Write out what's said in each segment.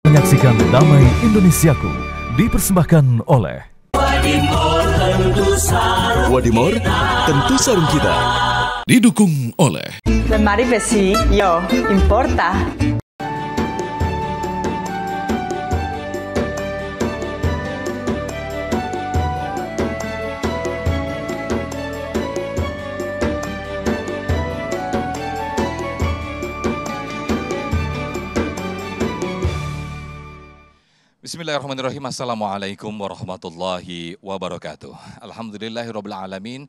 Menyaksikan Damai Indonesiaku dipersembahkan oleh Wadimor, tentu sarung kita. Didukung oleh Lemari besi, yo, importa. Bismillahirrahmanirrahim. Assalamualaikum warahmatullahi wabarakatuh. Alhamdulillahirabbil alamin.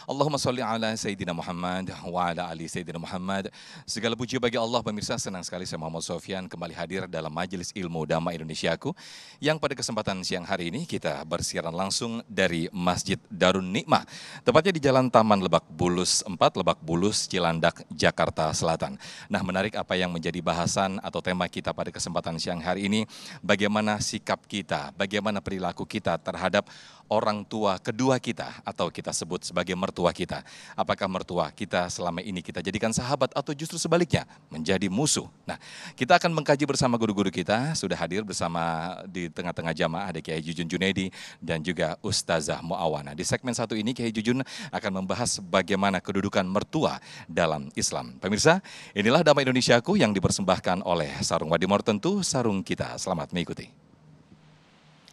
Allahumma sholli ala Sayyidina Muhammad wa ala ali Sayyidina Muhammad. Segala puji bagi Allah. Pemirsa, senang sekali saya Muhammad Sofyan kembali hadir dalam Majelis Ilmu Damai Indonesiaku, yang pada kesempatan siang hari ini kita bersiaran langsung dari Masjid Darun Nikmah, tepatnya di Jalan Taman Lebak Bulus 4, Lebak Bulus, Cilandak, Jakarta Selatan. Nah, menarik apa yang menjadi bahasan atau tema kita pada kesempatan siang hari ini, bagaimana sikap kita, bagaimana perilaku kita terhadap orang tua kedua kita, atau kita sebut sebagai mertua kita. Apakah mertua kita selama ini kita jadikan sahabat atau justru sebaliknya menjadi musuh? Nah, kita akan mengkaji bersama guru-guru kita. Sudah hadir bersama di tengah-tengah jamaah ada Kiai Jujun Junaidi dan juga Ustazah Muawana. Di segmen satu ini Kiai Jujun akan membahas bagaimana kedudukan mertua dalam Islam. Pemirsa, inilah Damai Indonesiaku yang dipersembahkan oleh Sarung Wadimor, tentu sarung kita. Selamat mengikuti.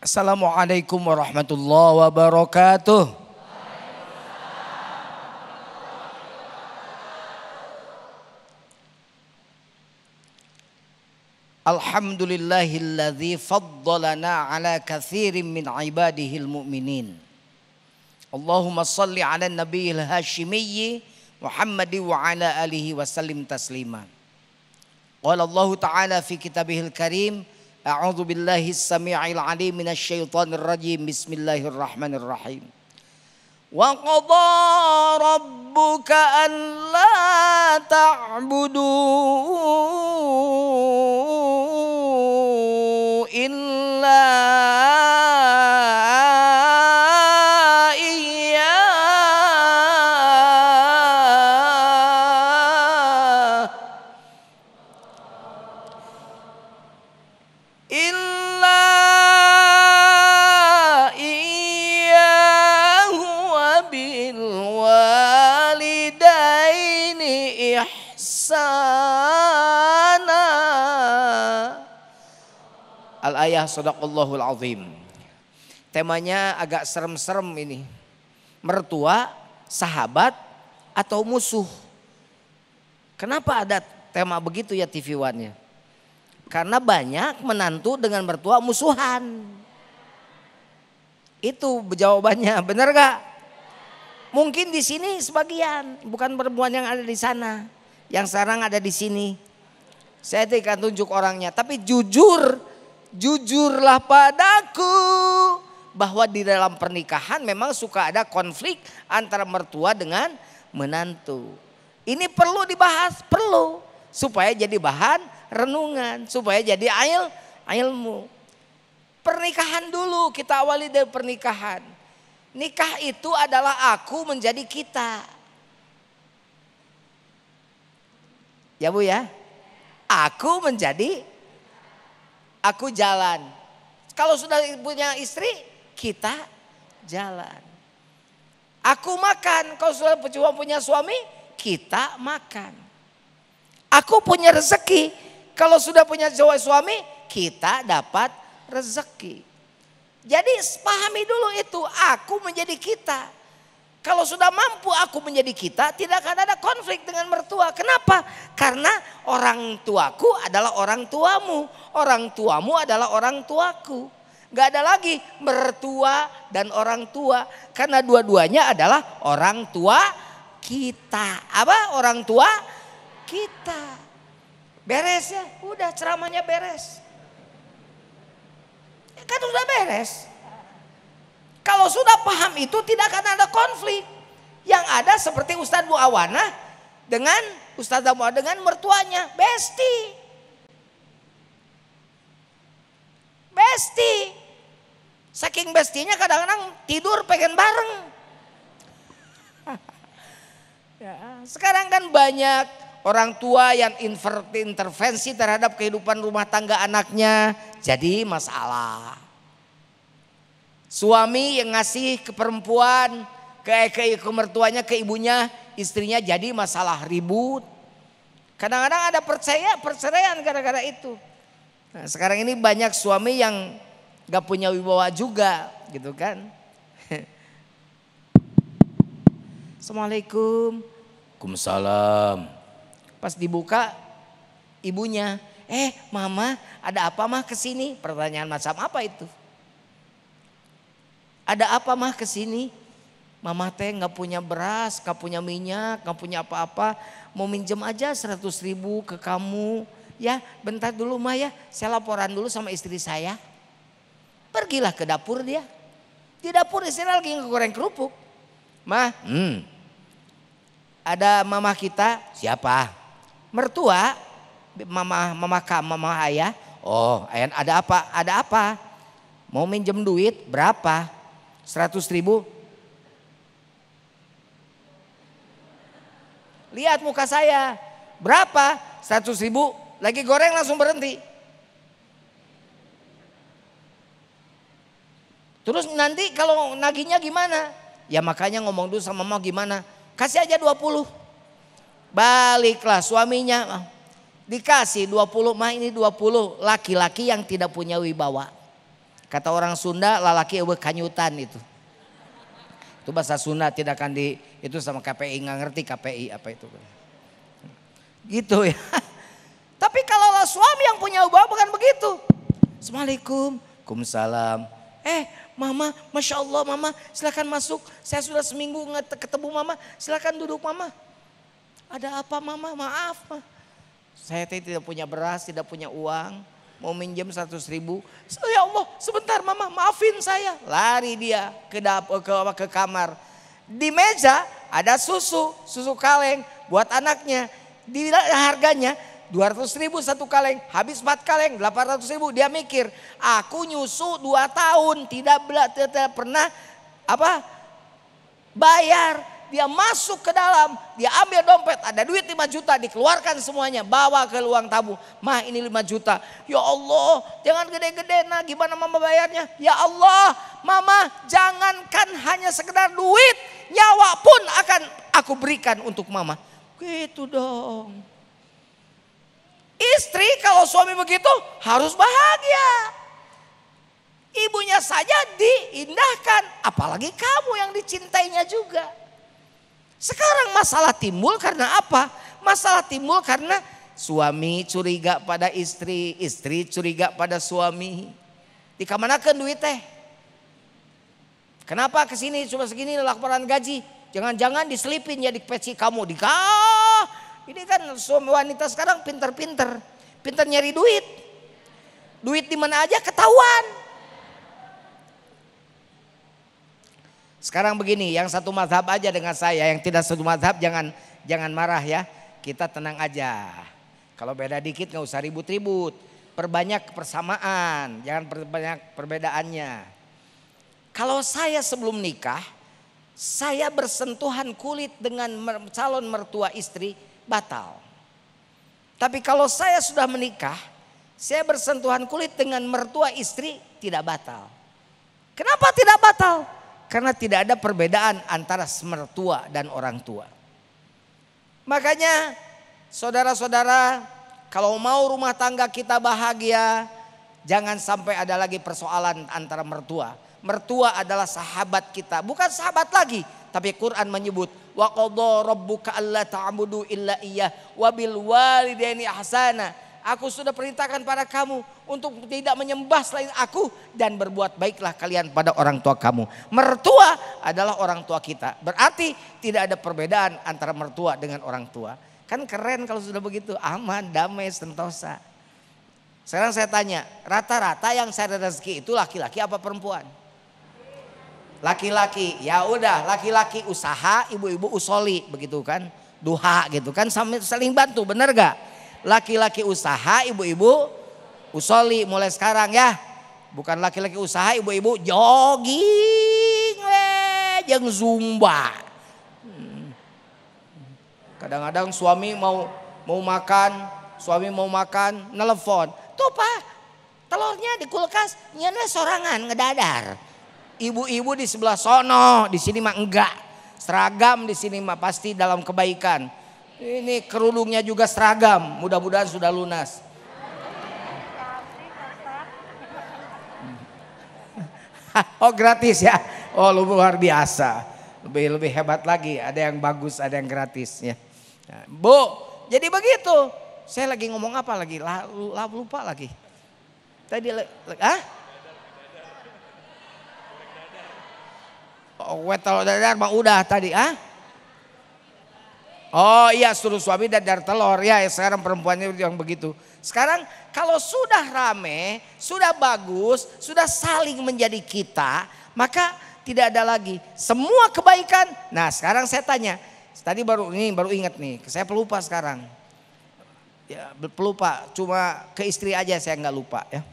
Assalamualaikum warahmatullahi wabarakatuh. Alhamdulillahilladzi faddalana ala katsirin min ibadihil mu'minin. Allahumma salli ala nabiyil hashimiyyi Muhammadi wa ala alihi wa sallim taslima. Qala Allah ta'ala fi kitabihil karim, A'udzu billahi as-sami'il 'alim minasy syaithanir rajim. Bismillahirrahmanirrahim. Wa qadha rabbuka alla ta'budu illa Al-ayah sadaqallahul azim. Temanya agak serem-serem ini. Mertua, sahabat, atau musuh. Kenapa ada tema begitu ya TV One-nya? Karena banyak menantu dengan mertua musuhan. Itu jawabannya, benar gak? Mungkin di sini sebagian, bukan perempuan yang ada di sana. Yang sekarang ada di sini. Saya tidak akan tunjuk orangnya, tapi jujurlah padaku bahwa di dalam pernikahan memang suka ada konflik antara mertua dengan menantu. Ini perlu dibahas, perlu, supaya jadi bahan renungan, supaya jadi ilmu. Pernikahan dulu, kita awali dari pernikahan. Nikah itu adalah aku menjadi kita. Ya Bu ya, aku menjadi, aku jalan. Kalau sudah punya istri, kita jalan. Aku makan, kalau sudah cuma punya suami, kita makan. Aku punya rezeki, kalau sudah punya suami, kita dapat rezeki. Jadi pahami dulu itu, aku menjadi kita. Kalau sudah mampu aku menjadi kita, tidak akan ada konflik dengan mertua. Kenapa? Karena orang tuaku adalah orang tuamu. Orang tuamu adalah orang tuaku. Gak ada lagi mertua dan orang tua. Karena dua-duanya adalah orang tua kita. Apa? Orang tua kita. Beres ya? Udah, ceramahnya beres. Ya kan udah beres. Kalau sudah paham itu tidak akan ada konflik. Yang ada seperti Ustadz Muawana dengan Ustadzah Muawana dengan mertuanya, besti. Saking bestinya kadang-kadang tidur pengen bareng. Sekarang kan banyak orang tua yang intervensi terhadap kehidupan rumah tangga anaknya. jadi masalah. Suami yang ngasih ke perempuan, ke mertuanya, ke ibunya, istrinya jadi masalah, ribut. Kadang-kadang ada perceraian gara-gara itu. Nah, sekarang ini banyak suami yang gak punya wibawa juga gitu kan. Assalamualaikum. Waalaikumsalam. Pas dibuka ibunya, mama ada apa mah kesini? Pertanyaan macam apa itu? Ada apa mah kesini? Mama teh gak punya beras, gak punya minyak, gak punya apa-apa. Mau minjem aja 100.000 ke kamu. Ya bentar dulu mah ya, saya laporan dulu sama istri saya. Pergilah ke dapur dia. Di dapur istri lagi ngegoreng kerupuk. Mah, ada mama kita, siapa? Mertua, mama ayah. Oh, ayah ada apa? Ada apa? Mau minjem duit berapa? 100.000. Lihat muka saya, berapa? 100.000. Lagi goreng langsung berhenti. Terus nanti kalau nagihnya gimana? Ya makanya ngomong dulu sama mama gimana? Kasih aja 20. Baliklah suaminya. Dikasih 20, mah ini 20. Laki-laki yang tidak punya wibawa. Kata orang Sunda, lalaki eueuh kanyutan itu. Itu bahasa Sunda, tidak akan itu sama KPI, nggak ngerti KPI apa itu. Gitu ya. Tapi kalau suami yang punya wibawa bukan begitu. Assalamualaikum. Waalaikumsalam. Mama, Masya Allah mama, silakan masuk. Saya sudah seminggu nggak ketemu mama, silakan duduk mama. Ada apa mama? Maaf mah. Saya tidak punya beras, tidak punya uang. Mau minjem 100.000. Ya Allah sebentar mama, maafin saya. Lari dia ke kamar. Di meja ada susu kaleng buat anaknya. Di harganya 200.000 satu kaleng, habis 4 kaleng 800.000. Dia mikir, aku nyusu 2 tahun tidak pernah bayar. Dia masuk ke dalam, dia ambil dompet, ada duit 5 juta, dikeluarkan semuanya, bawa ke ruang tamu. Mah ini 5 juta. Ya Allah, jangan gede-gede, nah gimana mama bayarnya? Ya Allah, mama jangankan hanya sekedar duit, nyawa pun akan aku berikan untuk mama. Gitu dong. Istri kalau suami begitu harus bahagia. Ibunya saja diindahkan, apalagi kamu yang dicintainya juga. Sekarang masalah timbul karena apa? Masalah timbul karena suami curiga pada istri, istri curiga pada suami. Dikamanakeun duit teh? Kenapa kesini cuma segini laporan gaji? Jangan-jangan diselipin ya di peci kamu. Ini kan suami wanita sekarang pinter-pinter. Pinter nyari duit. Duit di mana aja ketahuan. Sekarang begini, yang satu mazhab aja dengan saya. Yang tidak satu mazhab jangan marah ya. Kita tenang aja. Kalau beda dikit gak usah ribut-ribut. Perbanyak persamaan, jangan perbanyak perbedaannya. Kalau saya sebelum nikah, saya bersentuhan kulit dengan calon mertua istri, batal. Tapi kalau saya sudah menikah, saya bersentuhan kulit dengan mertua istri, tidak batal. Kenapa tidak batal? Karena tidak ada perbedaan antara mertua dan orang tua. Makanya saudara-saudara, kalau mau rumah tangga kita bahagia, jangan sampai ada lagi persoalan antara mertua. Mertua adalah sahabat kita, bukan sahabat lagi. Tapi Quran menyebut wa qadha rabbuka alla ta'budu illa iyyah wa bil walidaini ihsana. Aku sudah perintahkan pada kamu untuk tidak menyembah selain aku dan berbuat baiklah kalian pada orang tua kamu. Mertua adalah orang tua kita. Berarti tidak ada perbedaan antara mertua dengan orang tua. Kan keren kalau sudah begitu, aman, damai, sentosa. Sekarang saya tanya, rata-rata yang saya rezeki itu laki-laki apa perempuan? Laki-laki, ya udah laki-laki usaha, ibu-ibu usoli begitu kan, duha gitu kan, saling bantu, bener gak? Laki-laki usaha, ibu-ibu usoli mulai sekarang ya, bukan laki-laki usaha, ibu-ibu jogging, jeung zumba. Kadang-kadang suami mau makan, nelpon, tuh pak, telurnya di kulkas, nyana sorangan ngedadar. Ibu-ibu di sebelah sono, di sini mah enggak. Seragam di sini mah pasti dalam kebaikan. Ini kerudungnya juga seragam, mudah-mudahan sudah lunas. Oh gratis ya, oh luar biasa. Lebih hebat lagi, ada yang bagus, ada yang gratis ya. Nah, Bu, jadi begitu. Saya lagi ngomong apa lagi? Lupa lagi. Tadi, Oh, telur dadar mah udah tadi, Oh iya, suruh suami dadar telur ya. Sekarang perempuannya yang begitu. Sekarang kalau sudah rame, sudah bagus, sudah saling menjadi kita, maka tidak ada lagi semua kebaikan. Nah sekarang saya tanya, tadi baru ingat nih, saya pelupa sekarang. Ya pelupa, cuma ke istri aja saya nggak lupa ya.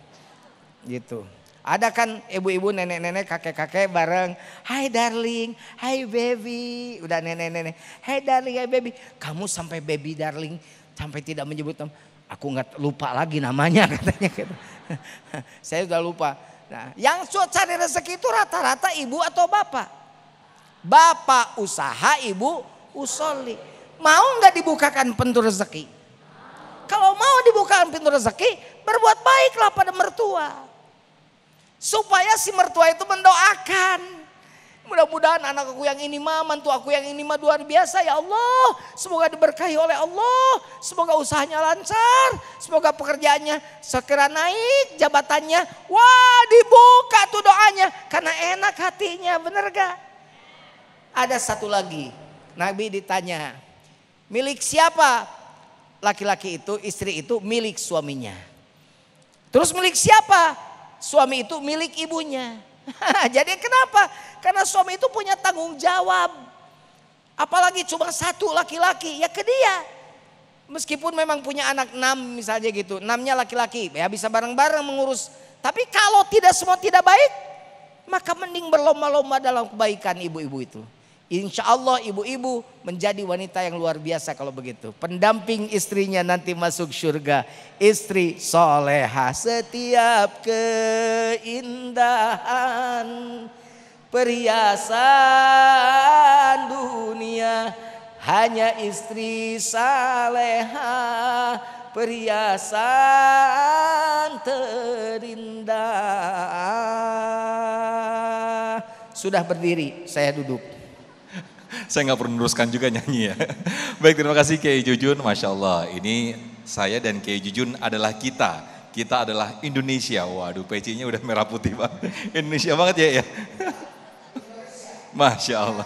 Gitu. Ada kan ibu-ibu, nenek-nenek, kakek-kakek bareng. Hai darling, hai baby. Udah nenek-nenek, hai darling, hai baby. Kamu sampai baby darling, sampai tidak menyebut nama. Aku nggak lupa lagi namanya katanya gitu. Saya udah lupa. Nah, yang cari rezeki itu rata-rata ibu atau bapak? Bapak usaha, ibu usoli. Mau nggak dibukakan pintu rezeki? Kalau mau dibukakan pintu rezeki, berbuat baiklah pada mertua. Supaya si mertua itu mendoakan. Mudah-mudahan anak aku yang ini mah, mantu aku yang ini mah luar biasa ya Allah. Semoga diberkahi oleh Allah. Semoga usahanya lancar. Semoga pekerjaannya segera naik, jabatannya. Wah dibuka tuh doanya. Karena enak hatinya, bener gak? Ada satu lagi. Nabi ditanya, milik siapa? Laki-laki itu, istri itu milik suaminya. Terus milik siapa? Suami itu milik ibunya. Jadi kenapa? Karena suami itu punya tanggung jawab. Apalagi cuma satu laki-laki, ya ke dia. Meskipun memang punya anak 6 misalnya gitu, 6-nya laki-laki, ya bisa bareng-bareng mengurus. Tapi kalau semua tidak baik, maka mending berlomba-lomba dalam kebaikan ibu-ibu itu. Insya Allah ibu-ibu menjadi wanita yang luar biasa kalau begitu. Pendamping istrinya nanti masuk surga. Istri soleha, setiap keindahan perhiasan dunia. Hanya istri saleha, perhiasan terindah. Sudah berdiri, saya duduk. Saya nggak perlu meneruskan juga nyanyi ya. Baik, terima kasih Kiai Jujun. Masya Allah, ini saya dan Kiai Jujun adalah kita. Kita adalah Indonesia. Waduh, pecinya udah merah putih Pak. Indonesia banget ya. Masya Allah.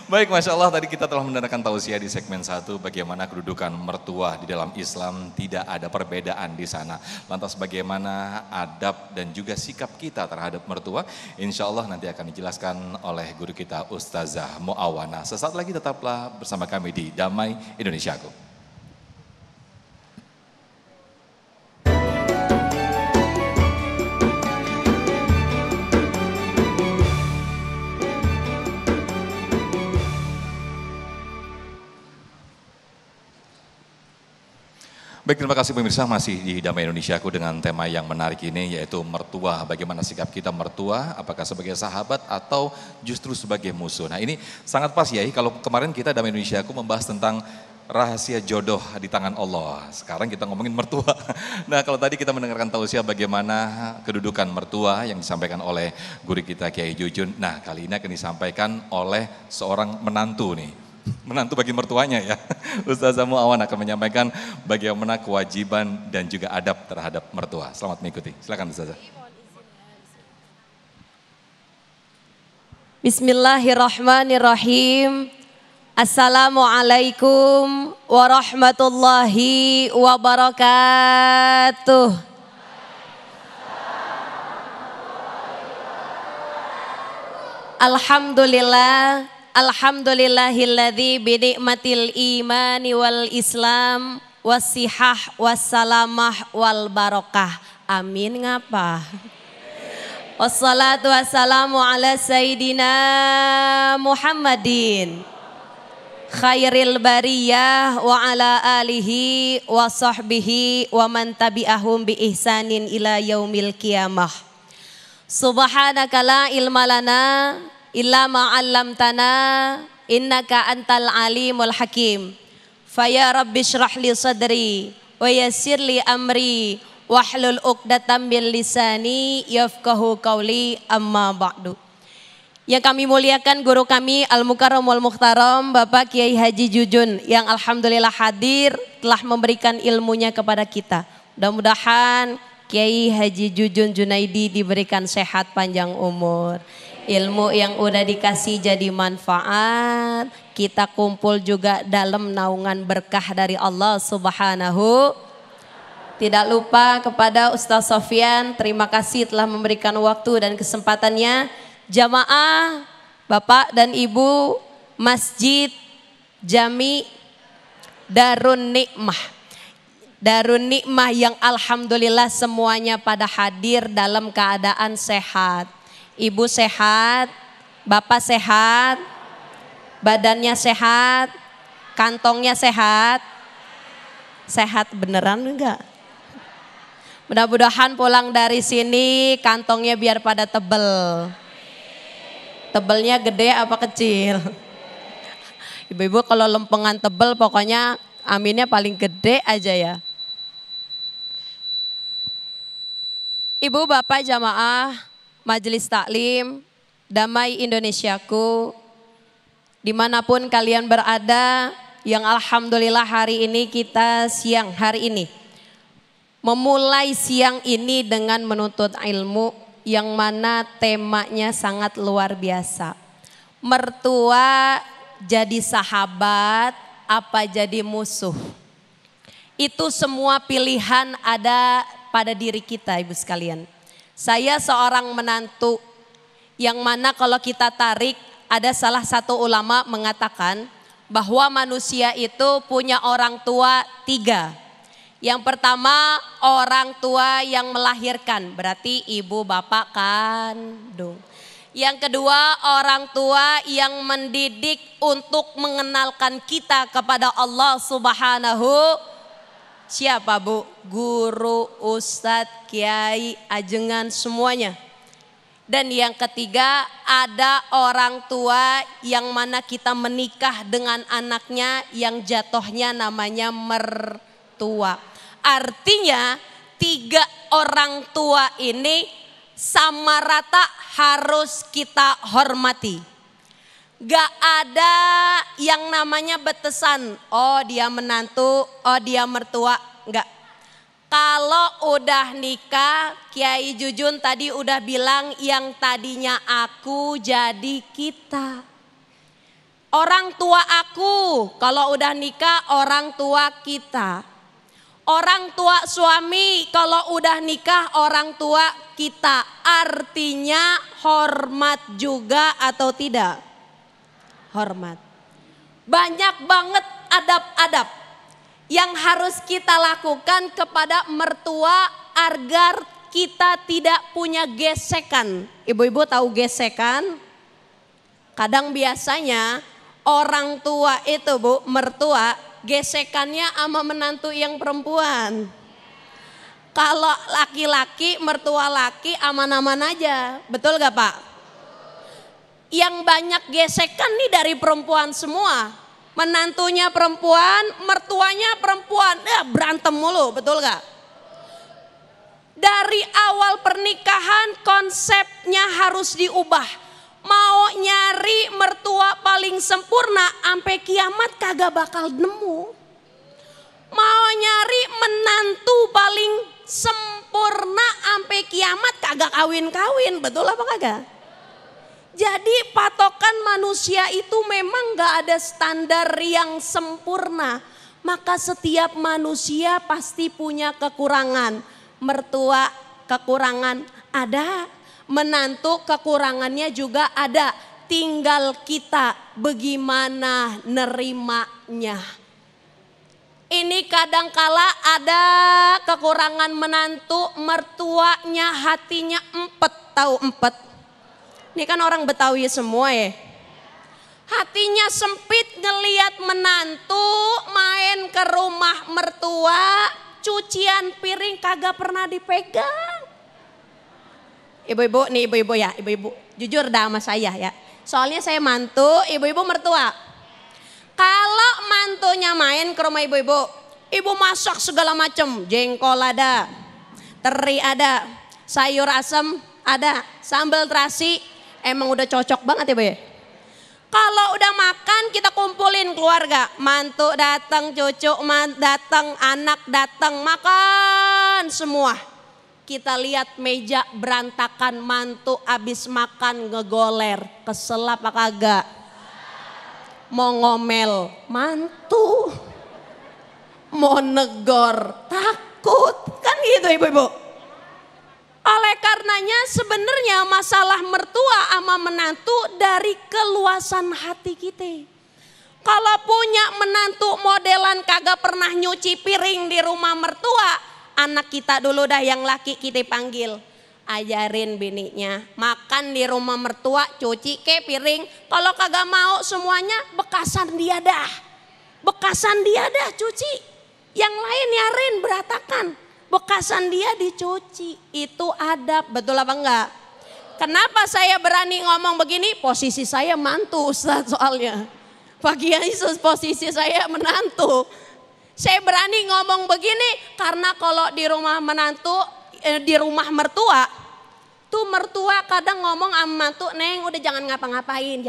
Baik, Masya Allah, tadi kita telah mendengarkan tausiah di segmen 1 bagaimana kedudukan mertua di dalam Islam, tidak ada perbedaan di sana. Lantas bagaimana adab dan juga sikap kita terhadap mertua, insya Allah nanti akan dijelaskan oleh guru kita Ustazah Muawana. Sesaat lagi tetaplah bersama kami di Damai Indonesiaku. Baik, terima kasih pemirsa, masih di Damai Indonesiaku dengan tema yang menarik ini yaitu mertua. Bagaimana sikap kita mertua, apakah sebagai sahabat atau justru sebagai musuh. Nah ini sangat pas ya, kalau kemarin kita Damai Indonesiaku membahas tentang rahasia jodoh di tangan Allah. Sekarang kita ngomongin mertua. Nah kalau tadi kita mendengarkan tausiah bagaimana kedudukan mertua yang disampaikan oleh guru kita Kiai Jujun. Nah kali ini akan disampaikan oleh seorang menantu nih. Menantu bagi mertuanya ya. Ustazah Muawana akan menyampaikan bagaimana kewajiban dan juga adab terhadap mertua. Selamat mengikuti. Silakan Ustazah. Bismillahirrahmanirrahim. Assalamualaikum warahmatullahi wabarakatuh. Alhamdulillah. Alhamdulillahilladzi binikmatil imani wal islam wassihah wassalamah wal barokah. Amin ngapa? Wassalatu wassalamu ala sayyidina Muhammadin khairil bariyah wa ala alihi wa sahbihi wa man tabi'ahum bi ihsanin ila yaumil qiyamah. Subhanaka la ilma lana illa ma 'allamtana innaka antal alimul hakim. Faya rabbi shrah li sadri wa yassir li amri wahlul 'uqdatam min lisani yafqahu qawli, amma ba'du. Yang kami muliakan guru kami Al-Mukarram wal Mukhtaram Bapak Kiai Haji Jujun yang alhamdulillah hadir telah memberikan ilmunya kepada kita. Mudah-mudahan Kiai Haji Jujun Junaidi diberikan sehat panjang umur. Ilmu yang udah dikasih jadi manfaat. Kita kumpul juga dalam naungan berkah dari Allah Subhanahu. Tidak lupa kepada Ustaz Sofyan, terima kasih telah memberikan waktu dan kesempatannya. Jamaah, Bapak dan Ibu, Masjid Jami Darun Nikmah. Darun Nikmah yang alhamdulillah semuanya pada hadir dalam keadaan sehat. Ibu sehat, Bapak sehat, badannya sehat, kantongnya sehat. Sehat beneran enggak? Mudah-mudahan pulang dari sini kantongnya biar pada tebel. Tebelnya gede apa kecil? Ibu-ibu kalau lempengan tebel pokoknya aminnya paling gede aja ya. Ibu bapak jamaah majelis taklim Damai Indonesiaku, dimanapun kalian berada, yang alhamdulillah hari ini kita siang hari ini memulai siang ini dengan menuntut ilmu yang mana temanya sangat luar biasa. Mertua jadi sahabat apa jadi musuh? Itu semua pilihan ada pada diri kita ibu sekalian. Saya seorang menantu yang mana kalau kita tarik ada salah satu ulama mengatakan bahwa manusia itu punya orang tua 3. Yang pertama orang tua yang melahirkan, berarti ibu bapak kandung. Yang kedua orang tua yang mendidik untuk mengenalkan kita kepada Allah Subhanahu. Siapa bu? Guru, ustadz, kiai, ajengan semuanya. Dan yang ketiga ada orang tua yang mana kita menikah dengan anaknya yang jatuhnya namanya mertua. Artinya 3 orang tua ini sama rata harus kita hormati. Gak ada yang namanya betesan. Oh dia menantu, oh dia mertua. Enggak. Kalau udah nikah, Kiai Jujun tadi udah bilang yang tadinya aku jadi kita. Orang tua aku, kalau udah nikah orang tua kita. Orang tua suami kalau udah nikah orang tua kita. Artinya hormat juga atau tidak? Hormat. Banyak banget adab-adab yang harus kita lakukan kepada mertua agar kita tidak punya gesekan. Ibu-ibu tahu gesekan? Kadang biasanya orang tua itu bu, mertua gesekannya sama menantu yang perempuan. Kalau laki-laki, mertua laki aman-aman aja. Betul gak Pak? Yang banyak gesekan nih dari perempuan semua. Menantunya perempuan, mertuanya perempuan. Berantem mulu, betul gak? Dari awal pernikahan konsepnya harus diubah. Mau nyari mertua paling sempurna sampai kiamat kagak bakal nemu. Mau nyari menantu paling sempurna sampai kiamat kagak kawin-kawin, betul apa kagak? Jadi patokan manusia itu memang gak ada standar yang sempurna. Maka setiap manusia pasti punya kekurangan. Mertua kekurangan ada. Menantu kekurangannya juga ada, tinggal kita bagaimana nerimanya. Ini kadangkala ada kekurangan menantu, mertuanya hatinya empet, tahu empet? Ini kan orang Betawi semua ya. Hatinya sempit ngeliat menantu main ke rumah mertua, cucian piring kagak pernah dipegang. Ibu-ibu nih, ibu-ibu ya, ibu-ibu jujur dah sama saya ya. Soalnya saya mantu, ibu-ibu mertua. Kalau mantunya main ke rumah ibu-ibu, ibu masak segala macam, jengkol ada, teri ada, sayur asem ada, sambal terasi, emang udah cocok banget ya Bu ya. Kalau udah makan kita kumpulin keluarga, mantu datang, cucu datang, anak datang, makan semua. Kita lihat meja berantakan, mantu abis makan ngegoler, kesel apa kagak? Mau ngomel, mantu. Mau negor, takut. Kan gitu ibu-ibu. Oleh karenanya sebenarnya masalah mertua sama menantu dari keluasan hati kita. Kalau punya menantu modelan kagak pernah nyuci piring di rumah mertua, anak kita dulu dah yang laki kita panggil. Ajarin bininya makan di rumah mertua, cuci ke piring. Kalau kagak mau semuanya bekasan dia dah. Bekasan dia dah cuci. Yang lain nyarin beratakan. Bekasan dia dicuci, itu adab, betul apa enggak? Kenapa saya berani ngomong begini? Posisi saya mantu Ustaz soalnya. Pak Kiai posisi saya menantu. Saya berani ngomong begini karena kalau di rumah menantu, di rumah mertua, tuh mertua kadang ngomong sama mantu, Neng udah jangan ngapa-ngapain,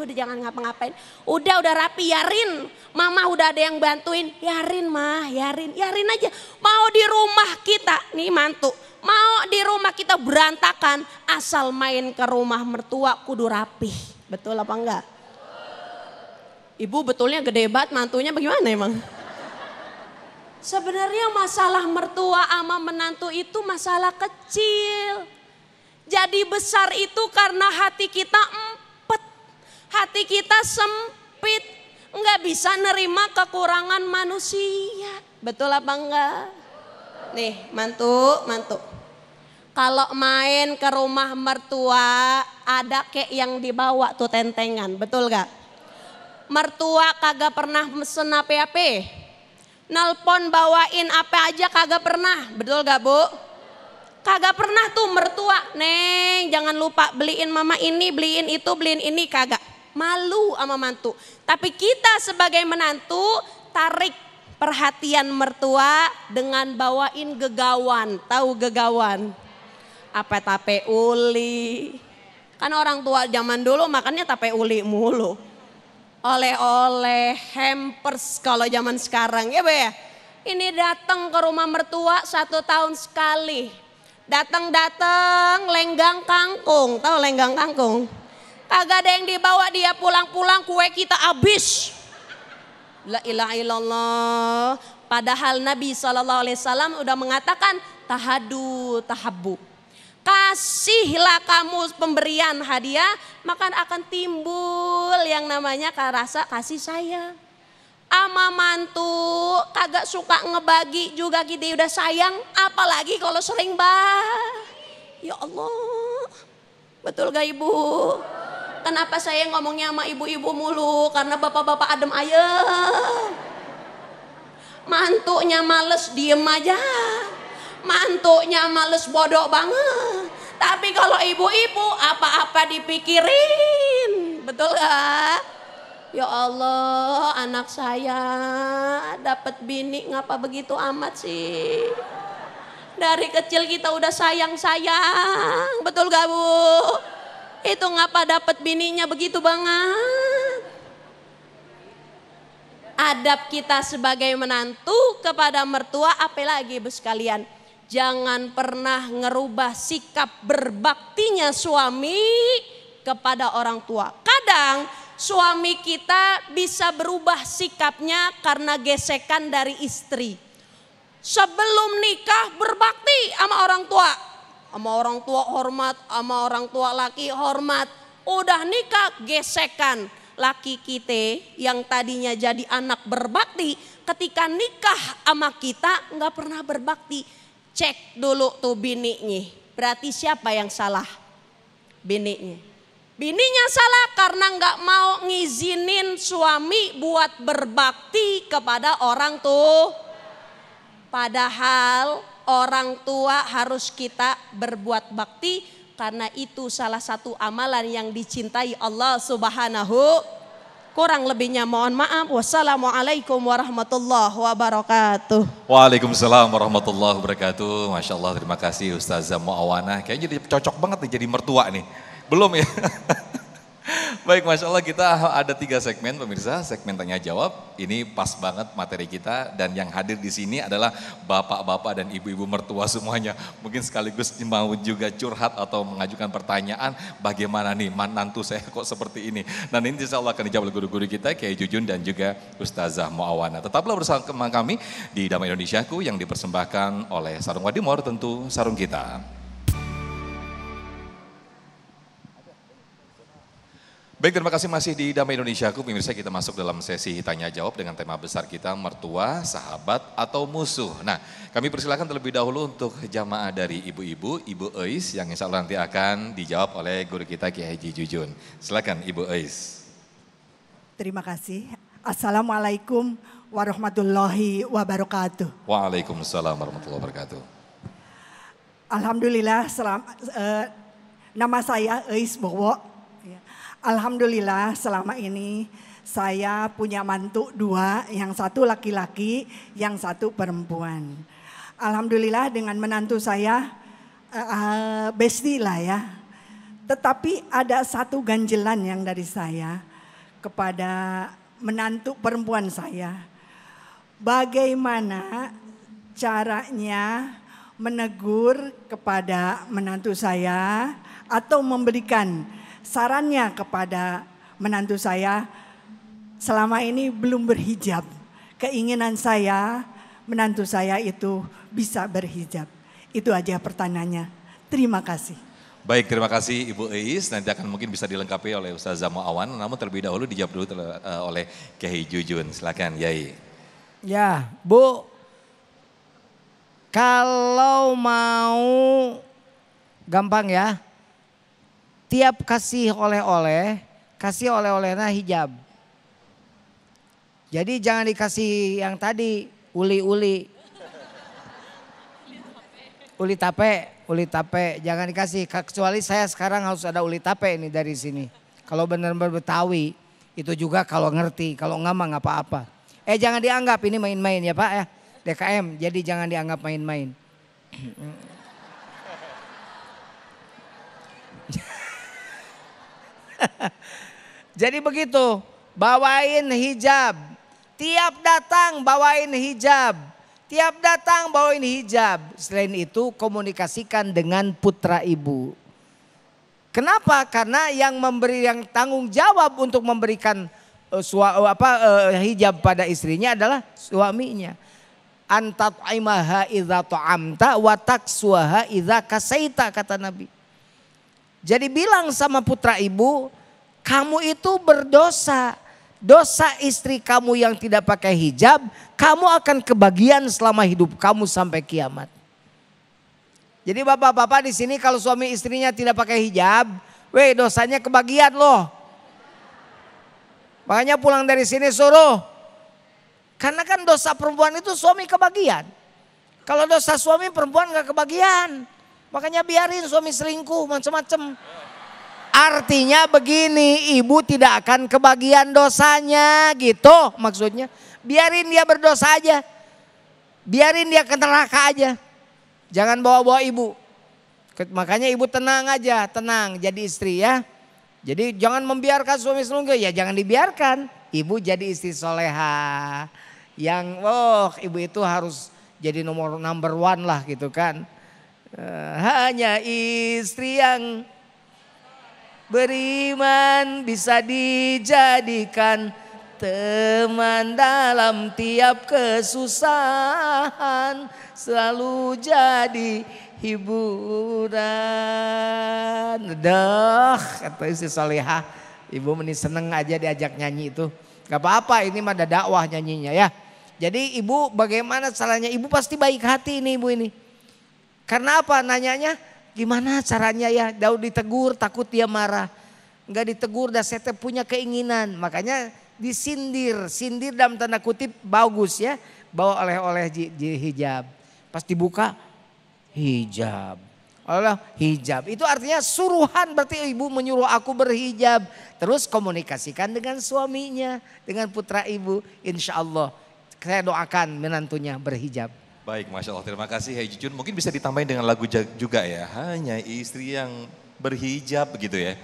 udah jangan ngapa-ngapain. Udah rapi, yarin. Mama udah ada yang bantuin, yarin mah, yarin aja. Mau di rumah kita, nih mantu, mau di rumah kita berantakan, asal main ke rumah mertua kudu rapi. Betul apa enggak? Ibu betulnya gede banget, mantunya bagaimana emang? Sebenarnya masalah mertua sama menantu itu masalah kecil. Jadi besar itu karena hati kita empet, hati kita sempit. Enggak bisa nerima kekurangan manusia. Betul apa enggak? Nih mantu. Kalau main ke rumah mertua ada kek yang dibawa tuh tentengan. Betul gak? Mertua kagak pernah mesen apa-apa. Nelpon bawain apa aja kagak pernah. Betul gak Bu? Kagak pernah tuh mertua. Neng jangan lupa beliin mama ini, beliin itu, beliin ini, kagak. Malu sama mantu. Tapi kita sebagai menantu tarik perhatian mertua dengan bawain gegawan. Tahu gegawan? Apa tape uli? Kan orang tua zaman dulu makannya tape uli mulu. Oleh-oleh, hampers kalau zaman sekarang ya Bu ya. Ini datang ke rumah mertua 1 tahun sekali. Datang lenggang kangkung. Tahu lenggang kangkung? Kagak ada yang dibawa, dia pulang-pulang kue kita habis. La ilaha illallah. Padahal Nabi SAW udah mengatakan tahadu tahabu. Kasihlah kamu pemberian hadiah, maka akan timbul yang namanya rasa kasih sayang. Ama mantu kagak suka ngebagi juga kita udah sayang, apalagi kalau sering Ya Allah. Betul gak Ibu? Kenapa saya ngomongnya sama ibu-ibu mulu? Karena bapak-bapak adem ayem. Mantunya males diem aja. Mantunya males bodoh banget. Tapi kalau ibu-ibu apa-apa dipikirin. Betul gak? Ya Allah, anak saya dapat bini ngapa begitu amat sih? Dari kecil kita udah sayang-sayang. Betul gak Bu? Itu ngapa dapat bininya begitu banget? Adab kita sebagai menantu kepada mertua, apalagi ibu sekalian, jangan pernah ngerubah sikap berbaktinya suami kepada orang tua. Kadang suami kita bisa berubah sikapnya karena gesekan dari istri. Sebelum nikah berbakti sama orang tua. Sama orang tua hormat, sama orang tua laki hormat. Udah nikah gesekan. Laki kita yang tadinya jadi anak berbakti, ketika nikah sama kita nggak pernah berbakti. Cek dulu tuh bininya. Berarti siapa yang salah? Bininya. Bininya salah karena nggak mau ngizinin suami buat berbakti kepada orang tua. Padahal orang tua harus kita berbuat bakti karena itu salah satu amalan yang dicintai Allah Subhanahu. Kurang lebihnya mohon maaf. Wassalamualaikum warahmatullahi wabarakatuh. Waalaikumsalam warahmatullahi wabarakatuh. Masya Allah, terima kasih Ustazah Muawana. Kayaknya jadi cocok banget nih jadi mertua nih. Belum ya? Baik, Masya Allah, kita ada 3 segmen pemirsa, segmen tanya jawab. Ini pas banget materi kita dan yang hadir di sini adalah bapak-bapak dan ibu-ibu mertua semuanya. Mungkin sekaligus mau juga curhat atau mengajukan pertanyaan, bagaimana nih menantu saya kok seperti ini. Dan ini insya Allah akan dijawab oleh guru-guru kita, Kiai Jujun dan juga Ustazah Muawana. Tetaplah bersama kami di Damai Indonesiaku yang dipersembahkan oleh Sarung Wadimor, tentu sarung kita. Baik, terima kasih masih di Damai Indonesiaku. Pemirsa, kita masuk dalam sesi tanya jawab dengan tema besar kita, mertua, sahabat, atau musuh. Nah, kami persilakan terlebih dahulu untuk jamaah dari ibu-ibu, Ibu Eis, yang insya Allah nanti akan dijawab oleh guru kita Kiai Haji Jujun. Silakan Ibu Eis. Terima kasih. Assalamualaikum warahmatullahi wabarakatuh. Waalaikumsalam warahmatullahi wabarakatuh. Alhamdulillah, nama saya Eis Bowo. Alhamdulillah selama ini saya punya mantu 2, yang satu laki-laki, yang satu perempuan. Alhamdulillah dengan menantu saya besti lah ya. Tetapi ada satu ganjelan yang dari saya kepada menantu perempuan saya. Bagaimana caranya menegur kepada menantu saya atau memberikan sarannya kepada menantu saya selama ini belum berhijab. Keinginan saya menantu saya itu bisa berhijab. Itu aja pertanyaannya. Terima kasih. Baik, terima kasih Ibu Eis. Nanti akan mungkin bisa dilengkapi oleh Ustazah Muawan. Namun terlebih dahulu dijawab dulu oleh Kiai Jujun. Silakan Yai. Ya, Bu. Kalau mau gampang ya. Tiap kasih oleh-oleh, kasih oleh-olehnya hijab. Jadi jangan dikasih yang tadi, uli-uli. Uli tape, jangan dikasih. Kecuali saya sekarang harus ada uli tape ini dari sini. Kalau benar-benar Betawi, itu juga kalau ngerti, kalau enggak mah nggak apa-apa. Jangan dianggap ini main-main ya Pak ya. DKM, jadi jangan dianggap main-main. Jadi begitu, bawain hijab. Tiap datang bawain hijab. Tiap datang bawain hijab. Selain itu komunikasikan dengan putra ibu. Kenapa? Karena yang tanggung jawab untuk memberikan hijab pada istrinya adalah suaminya. Antat aimaha idza ta'amta wa taksuha idza kasaita, kata Nabi. Jadi bilang sama putra ibu, kamu itu berdosa. Dosa istri kamu yang tidak pakai hijab, kamu akan kebagian selama hidup kamu sampai kiamat. Jadi bapak-bapak di sini kalau suami istrinya tidak pakai hijab, dosanya kebagian loh. Makanya pulang dari sini suruh. Karena kan dosa perempuan itu suami kebagian. Kalau dosa suami perempuan gak kebagian. Makanya biarin suami selingkuh macam-macam. Artinya begini, ibu tidak akan kebagian dosanya gitu maksudnya. Biarin dia berdosa aja. Biarin dia ke neraka aja. Jangan bawa-bawa ibu. Makanya ibu tenang aja, tenang jadi istri ya. Jadi jangan membiarkan suami selingkuh, ya jangan dibiarkan. Ibu jadi istri soleha. Yang ibu itu harus jadi number 1 lah gitu kan. Hanya istri yang beriman bisa dijadikan teman dalam tiap kesusahan, selalu jadi hiburan. Kata istri salihah, ibu meni seneng aja diajak nyanyi itu. Gak apa-apa, ini mah ada dakwah nyanyinya ya. Jadi ibu bagaimana caranya? Ibu pasti baik hati ini ibu ini. Karena apa nanyanya? Gimana caranya ya? Daud ditegur takut dia marah. nggak ditegur, dah saya punya keinginan. Makanya disindir, sindir dalam tanda kutip bagus ya. Bawa oleh-oleh di hijab. Pas dibuka hijab. Allah hijab. Itu artinya suruhan, berarti ibu menyuruh aku berhijab. Terus komunikasikan dengan suaminya, dengan putra ibu. Insya Allah saya doakan menantunya berhijab. Baik, Masya Allah, terima kasih Hai Jujun. Mungkin bisa ditambahin dengan lagu juga ya. Hanya istri yang berhijab begitu ya.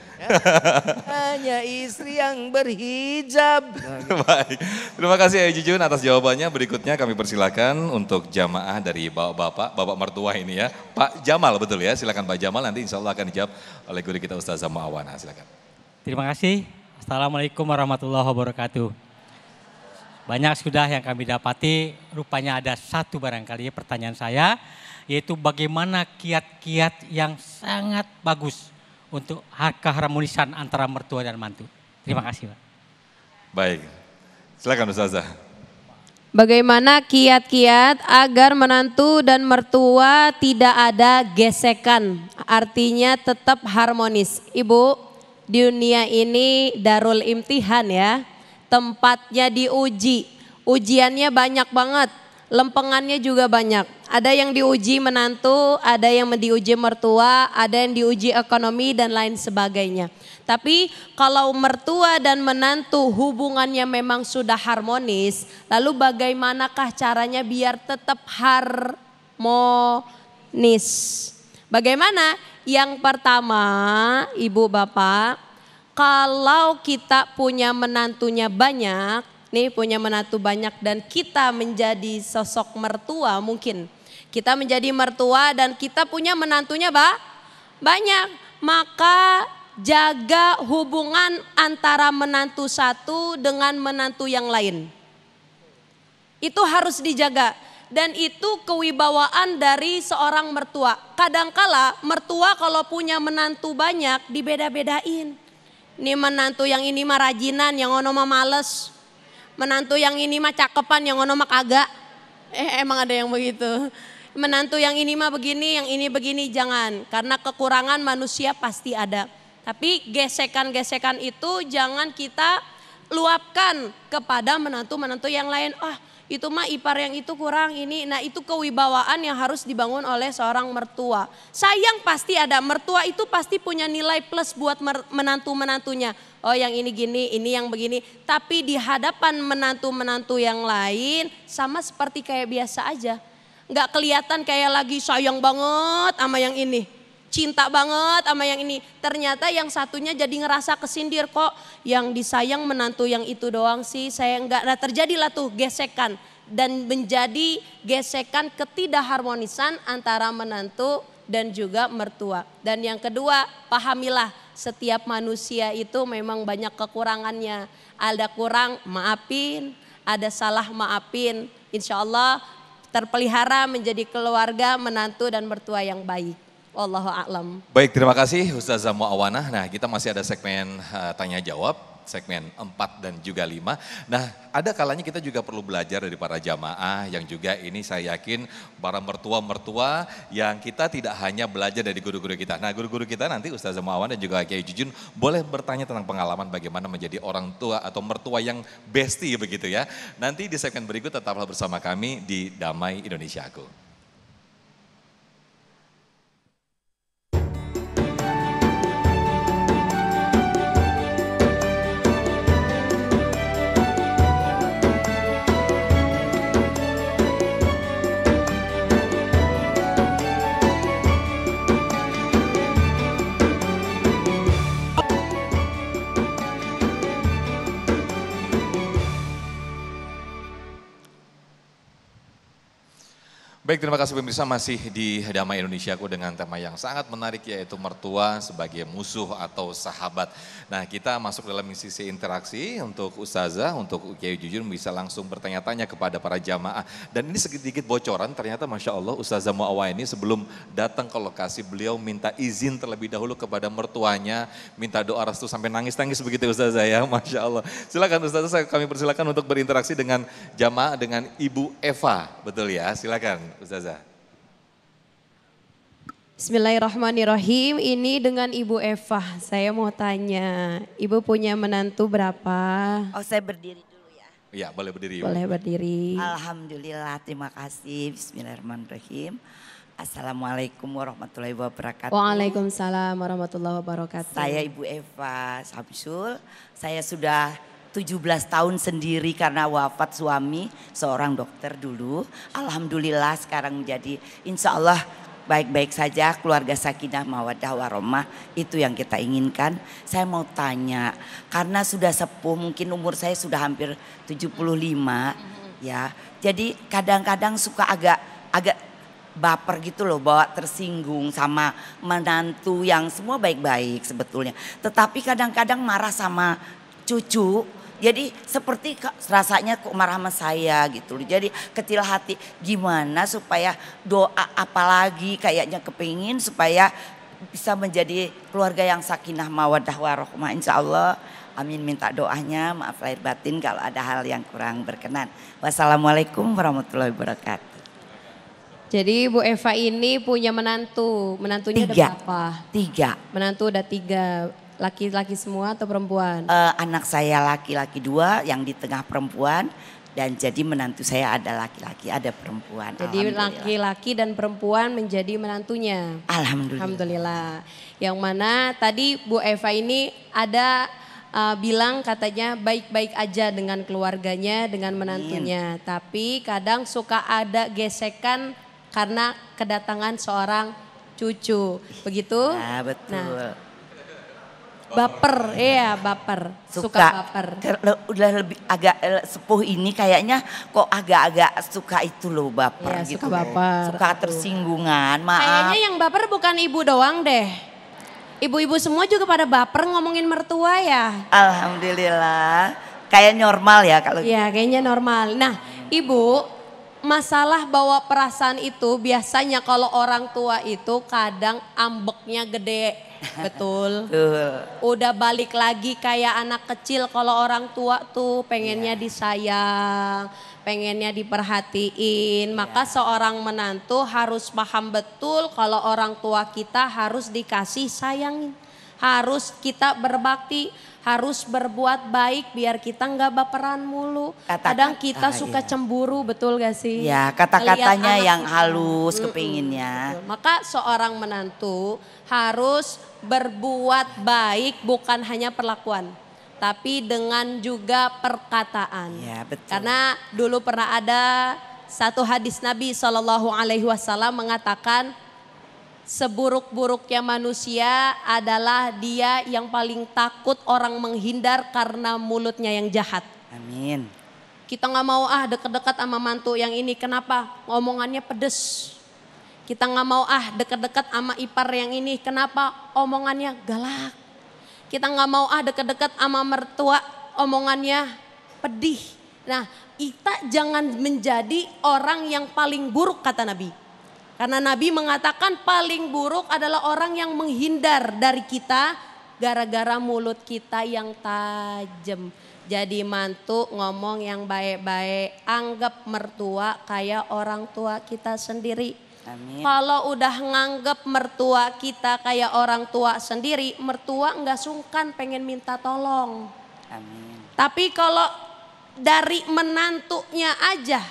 Hanya istri yang berhijab. Baik, terima kasih Hai Jujun atas jawabannya. Berikutnya kami persilakan untuk jamaah dari bapak mertua ini ya. Pak Jamal betul ya, silakan Pak Jamal, nanti insya Allah akan dijawab oleh guru kita Ustazah Muawana, silakan. Terima kasih. Assalamualaikum warahmatullahi wabarakatuh. Banyak sudah yang kami dapati, rupanya ada satu barangkali pertanyaan saya, yaitu bagaimana kiat-kiat yang sangat bagus untuk keharmonisan antara mertua dan mantu. Terima kasih Pak. Baik, silakan Ustazah. Bagaimana kiat-kiat agar menantu dan mertua tidak ada gesekan, artinya tetap harmonis. Ibu, dunia ini darul imtihan ya. Tempatnya diuji, ujiannya banyak banget, lempengannya juga banyak. Ada yang diuji menantu, ada yang diuji mertua, ada yang diuji ekonomi dan lain sebagainya. Tapi kalau mertua dan menantu hubungannya memang sudah harmonis, lalu bagaimanakah caranya biar tetap harmonis? Bagaimana? Yang pertama, ibu bapak, kalau kita punya menantunya banyak, nih punya menantu banyak dan kita menjadi sosok mertua mungkin. Kita menjadi mertua dan kita punya menantunya banyak. Maka jaga hubungan antara menantu satu dengan menantu yang lain. Itu harus dijaga. Dan itu kewibawaan dari seorang mertua. Kadangkala mertua kalau punya menantu banyak dibeda-bedain. Ini menantu yang ini mah rajinan, yang ono mah males. Menantu yang ini mah cakepan, yang ono mah kagak. Emang ada yang begitu. Menantu yang ini mah begini, yang ini begini, jangan. Karena kekurangan manusia pasti ada. Tapi gesekan-gesekan itu jangan kita luapkan kepada menantu-menantu yang lain. Itu mah ipar yang itu kurang ini. Nah itu kewibawaan yang harus dibangun oleh seorang mertua. Sayang pasti ada, mertua itu pasti punya nilai plus buat menantu-menantunya. Oh yang ini gini, ini yang begini. Tapi di hadapan menantu-menantu yang lain sama seperti kayak biasa aja. Nggak kelihatan kayak lagi sayang banget sama yang ini. Cinta banget sama yang ini. Ternyata yang satunya jadi ngerasa kesindir, kok yang disayang menantu yang itu doang sih, saya enggak. Nah terjadilah tuh gesekan dan menjadi gesekan ketidakharmonisan antara menantu dan juga mertua. Dan yang kedua, pahamilah setiap manusia itu memang banyak kekurangannya. Ada kurang, maafin, ada salah, maafin. Insya Allah terpelihara menjadi keluarga menantu dan mertua yang baik. Wallahu a'lam. Baik, terima kasih Ustazah Muawana. Nah, kita masih ada segmen tanya jawab, segmen 4 dan juga 5. Nah, ada kalanya kita juga perlu belajar dari para jamaah yang juga ini saya yakin para mertua-mertua yang kita tidak hanya belajar dari guru-guru kita. Nah, guru-guru kita nanti Ustazah Muawana dan juga Kiai Jujun boleh bertanya tentang pengalaman bagaimana menjadi orang tua atau mertua yang bestie begitu ya. Nanti di segmen berikut tetaplah bersama kami di Damai Indonesiaku. Baik, terima kasih pemirsa, masih di Damai Indonesiaku dengan tema yang sangat menarik yaitu mertua sebagai musuh atau sahabat. Nah, kita masuk dalam sisi interaksi untuk Ustazah, untuk Kiai Jujun bisa langsung bertanya-tanya kepada para jamaah. Dan ini sedikit bocoran, ternyata Masya Allah Ustazah Muawana ini sebelum datang ke lokasi beliau minta izin terlebih dahulu kepada mertuanya, minta doa restu sampai nangis-nangis begitu Ustazah ya, Masya Allah. Silakan Ustazah, kami persilakan untuk berinteraksi dengan jamaah dengan Ibu Eva, betul ya, silakan. Ustazah. Bismillahirrahmanirrahim. Ini dengan Ibu Eva. Saya mau tanya, Ibu punya menantu berapa? Oh, saya berdiri dulu ya. Iya, boleh berdiri. Boleh berdiri. Alhamdulillah, terima kasih. Bismillahirrahmanirrahim. Assalamualaikum warahmatullahi wabarakatuh. Waalaikumsalam warahmatullahi wabarakatuh. Saya Ibu Eva Samsul. Saya sudah 17 tahun sendiri karena wafat suami, seorang dokter dulu. Alhamdulillah sekarang menjadi insya Allah baik-baik saja, keluarga sakinah mawaddah warahmah, itu yang kita inginkan. Saya mau tanya, karena sudah sepuh, mungkin umur saya sudah hampir 75 ya. Jadi kadang-kadang suka agak baper gitu loh, bawa tersinggung sama menantu yang semua baik-baik sebetulnya. Tetapi kadang-kadang marah sama cucu. Jadi seperti rasanya kok marah sama saya gitu. Jadi kecil hati, gimana supaya doa apalagi kayaknya kepingin supaya bisa menjadi keluarga yang sakinah mawaddah warahmah, insya Allah. Amin, minta doanya, maaf lahir batin kalau ada hal yang kurang berkenan. Wassalamualaikum warahmatullahi wabarakatuh. Jadi Bu Eva ini punya menantunya 3. ada berapa? 3. Menantu udah 3. Laki-laki semua atau perempuan? Anak saya laki-laki 2, yang di tengah perempuan. Dan jadi menantu saya ada laki-laki, ada perempuan. Jadi laki-laki dan perempuan menjadi menantunya. Alhamdulillah. Alhamdulillah. Yang mana tadi Bu Eva ini ada bilang katanya baik-baik aja dengan keluarganya, dengan menantunya. Tapi kadang suka ada gesekan karena kedatangan seorang cucu. Begitu? Nah, betul. Nah, baper, iya baper, suka baper. Udah lebih agak sepuh ini kayaknya kok agak-agak suka itu loh baper Iya, gitu. suka baper. Suka tersinggungan, maaf. Kayaknya yang baper bukan ibu doang deh. Ibu-ibu semua juga pada baper ngomongin mertua ya. Alhamdulillah, kayak normal ya kalau. Iya, kayaknya normal. Nah, Ibu, masalah bawa perasaan itu biasanya kalau orang tua itu kadang ambeknya gede. Betul. Udah balik lagi kayak anak kecil, kalau orang tua tuh pengennya disayang, pengennya diperhatiin. Maka seorang menantu harus paham betul kalau orang tua kita harus dikasih sayang. Harus kita berbakti, harus berbuat baik biar kita nggak baperan mulu. Kadang kita suka cemburu, betul gak sih? Ya, kata-katanya yang kita. halus kepinginnya. Maka seorang menantu harus berbuat baik bukan hanya perlakuan, tapi dengan juga perkataan. Ya, betul. Karena dulu pernah ada satu hadis Nabi SAW mengatakan, seburuk-buruknya manusia adalah dia yang paling takut orang menghindar karena mulutnya yang jahat. Amin. Kita nggak mau deket-deket sama mantu yang ini, kenapa? Omongannya pedes. Kita nggak mau deket-deket sama ipar yang ini, kenapa? Omongannya galak. Kita nggak mau deket-deket sama mertua, omongannya pedih. Nah, kita jangan menjadi orang yang paling buruk kata Nabi. Karena Nabi mengatakan paling buruk adalah orang yang menghindar dari kita gara-gara mulut kita yang tajam. Jadi mantu ngomong yang baik-baik, anggap mertua kayak orang tua kita sendiri. Amin. Kalau udah nganggep mertua kita kayak orang tua sendiri, mertua nggak sungkan pengen minta tolong. Amin. Tapi kalau dari menantunya aja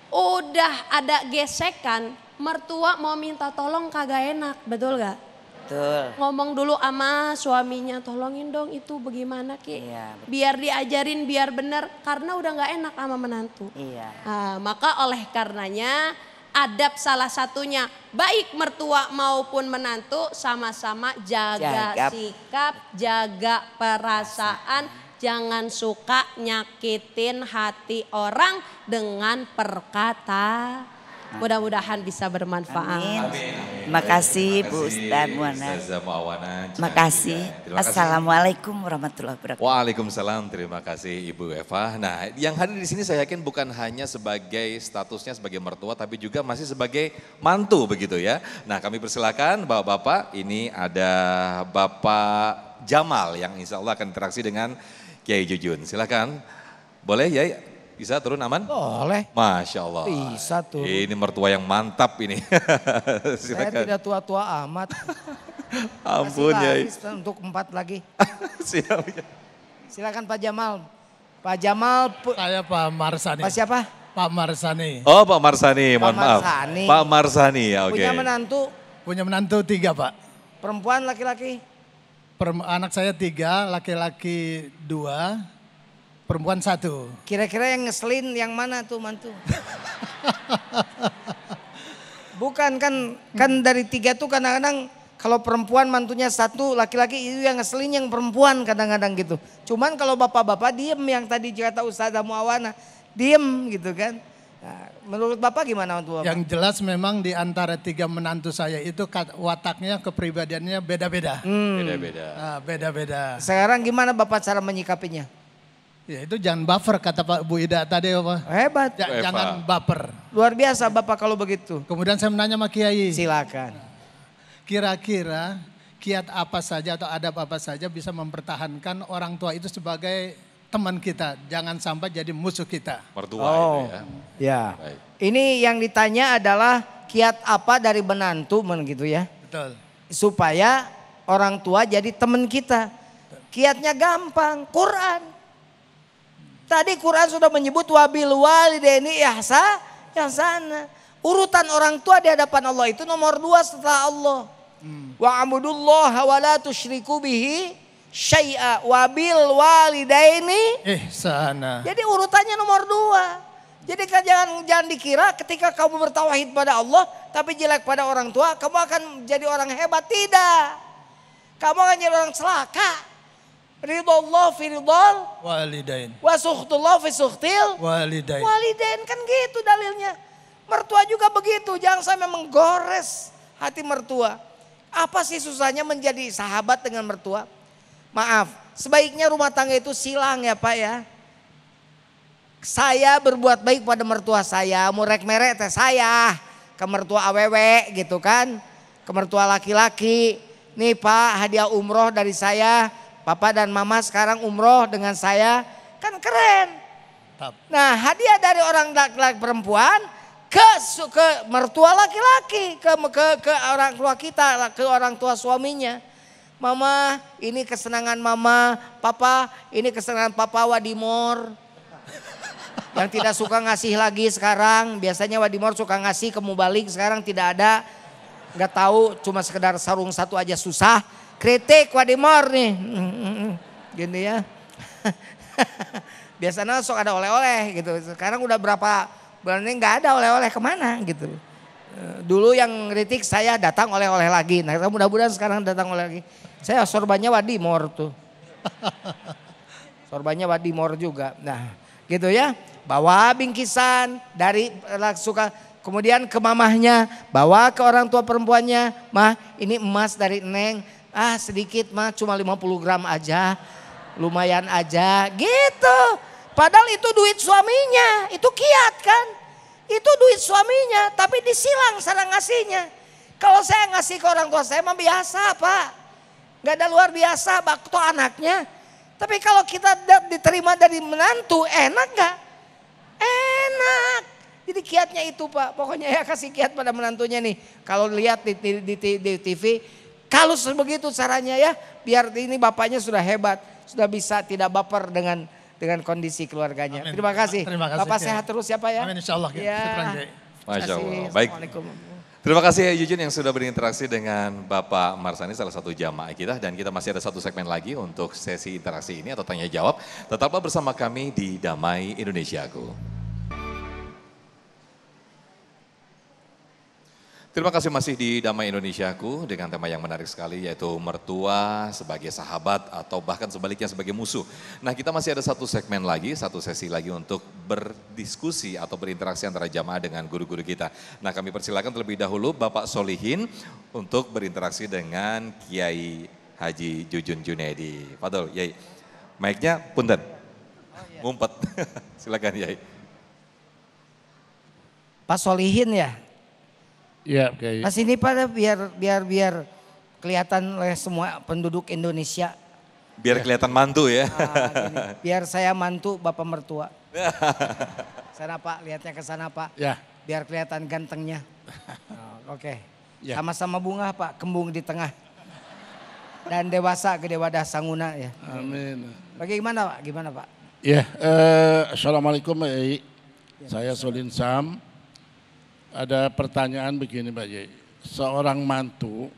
udah ada gesekan, mertua mau minta tolong kagak enak, betul gak? Betul. Ngomong dulu sama suaminya, tolongin dong itu bagaimana Ki. Iya, biar diajarin biar bener, karena udah gak enak sama menantu. Iya. Nah, maka oleh karenanya adab salah satunya baik mertua maupun menantu sama-sama jaga sikap, jaga perasaan, jangan suka nyakitin hati orang dengan perkataan. Mudah-mudahan bisa bermanfaat. Amin. Terima kasih Bu Ustaz Muana. Terima kasih. Assalamualaikum warahmatullahi wabarakatuh. Waalaikumsalam, terima kasih Ibu Eva. Nah, yang hadir di sini saya yakin bukan hanya sebagai statusnya sebagai mertua, tapi juga masih sebagai mantu begitu ya. Nah, kami persilakan Bapak-Bapak, ini ada Bapak Jamal yang insya Allah akan interaksi dengan Kiai Jujun. Silakan, boleh ya Bisa turun aman? Boleh. Masya Allah. Bisa turun. Ini mertua yang mantap ini. Saya tidak tua-tua amat. Ampun ya. Untuk 4 lagi. Siap. Silakan Pak Jamal. Pak Jamal. Saya Pak Marsani. Pak siapa? Pak Marsani. Oh Pak Marsani, mohon maaf. Marsani. Pak Marsani, ya oke. Punya menantu? Punya menantu 3 Pak. Perempuan, laki-laki? Anak saya 3, laki-laki 2, perempuan 1. Kira-kira yang ngeselin yang mana tuh mantu? Bukan kan dari 3 tuh kadang-kadang kalau perempuan mantunya 1, laki-laki itu yang ngeselin yang perempuan kadang-kadang gitu. Cuman kalau bapak-bapak diem yang tadi kata Ustazah Muawana, diem gitu kan. Nah, menurut Bapak gimana untuk Bapak? Yang jelas memang di antara 3 menantu saya itu wataknya, kepribadiannya beda-beda. Beda-beda. Beda-beda. Sekarang gimana Bapak cara menyikapinya? Ya itu jangan baper kata Pak Bu Ida tadi apa? Hebat. Jangan baper. Luar biasa Bapak kalau begitu. Kemudian saya menanya sama Kiai. Silakan. Kira-kira kiat apa saja atau adab apa saja bisa mempertahankan orang tua itu sebagai teman kita, jangan sampai jadi musuh kita. Mertua itu ya. Ya. Baik. Ini yang ditanya adalah kiat apa dari menantu gitu ya. Betul. Supaya orang tua jadi teman kita. Kiatnya gampang, Quran. Tadi Quran sudah menyebut wabil walidaini ihsana. Urutan orang tua di hadapan Allah itu nomor 2 setelah Allah. Wa abudullaha wa la tusyriku bihi syai'a wabil walidaini ihsana. Jadi urutannya nomor 2. Jadi jangan dikira ketika kamu bertauhid pada Allah tapi jelek pada orang tua, kamu akan jadi orang hebat. Tidak. Kamu akan jadi orang celaka. Ridallah fi ridal walidain. Wa sukhtullah fi sukhtil walidain. Walidain kan gitu dalilnya. Mertua juga begitu, jangan sampai menggores hati mertua. Apa sih susahnya menjadi sahabat dengan mertua? Maaf, sebaiknya rumah tangga itu silang ya Pak ya. Saya berbuat baik pada mertua saya, murek merek teh saya. Ke mertua awewe gitu kan. Ke mertua laki-laki. Nih Pak, hadiah umroh dari saya. Papa dan Mama sekarang umroh dengan saya. Kan keren. Nah hadiah dari orang laki-laki perempuan ke mertua laki-laki. Ke orang tua kita, ke orang tua suaminya. Mama, ini kesenangan Mama. Papa, ini kesenangan Papa Wadimor. Yang tidak suka ngasih lagi sekarang. Biasanya Wadimor suka ngasih, kamu balik sekarang tidak ada. Gak tahu, cuma sekedar sarung 1 aja susah. Kritik Wadimor nih. Gini ya. Biasanya sok ada oleh-oleh gitu. Sekarang udah berapa bulan ini gak ada oleh-oleh, kemana gitu. Dulu yang kritik saya datang oleh-oleh lagi. Nah mudah-mudahan sekarang datang oleh lagi. Saya sorbannya Wadimor tuh. Sorbannya Wadimor juga. Nah gitu ya. Bawa bingkisan dari suka. Kemudian ke mamahnya. Bawa ke orang tua perempuannya. Mah ini emas dari Neng. Ah sedikit mah cuma 50 gram aja. Lumayan aja gitu. Padahal itu duit suaminya. Itu kiat kan. Itu duit suaminya. Tapi disilang cara ngasihnya. Kalau saya ngasih ke orang tua saya mah biasa Pak. Gak ada luar biasa waktu anaknya. Tapi kalau kita diterima dari menantu enak gak? Enak. Jadi kiatnya itu Pak. Pokoknya ya kasih kiat pada menantunya nih. Kalau lihat di TV. Kalau begitu caranya ya. Biar ini bapaknya sudah hebat. Sudah bisa tidak baper dengan kondisi keluarganya. Amin. Terima kasih. Bapak ya. sehat terus ya Pak ya. Amin insya Allah. Ya. Masya Allah. Baik. Assalamualaikum. Terima kasih ya Yujun yang sudah berinteraksi dengan Bapak Marsani, salah satu jamaah kita. Dan kita masih ada 1 segmen lagi untuk sesi interaksi ini atau tanya jawab. Tetaplah bersama kami di Damai Indonesiaku. Terima kasih masih di Damai Indonesiaku dengan tema yang menarik sekali yaitu mertua sebagai sahabat atau bahkan sebaliknya sebagai musuh. Nah kita masih ada 1 segmen lagi, 1 sesi lagi untuk berdiskusi atau berinteraksi antara jamaah dengan guru-guru kita. Nah kami persilakan terlebih dahulu Bapak Solihin untuk berinteraksi dengan Kiai Haji Jujun Junaidi. Fadol, Yai. Mic-nya punten. Ngumpet. Silakan Yai. Pak Solihin ya? Iya, Kiai. Mas ini pada biar kelihatan oleh semua penduduk Indonesia. Biar kelihatan mantu ya. Nah, biar saya mantu Bapak mertua. Sana Pak, lihatnya ke sana Pak. Ya. Biar kelihatan gantengnya. Oke. Ya. Sama-sama bunga Pak, kembung di tengah. Dan dewasa gede wadah sanguna ya. Amin. Bagaimana Pak? Gimana Pak? Ya, Assalamualaikum Pak Yai. Saya Solin Sam. Ada pertanyaan begini Pak Yai. Seorang mantu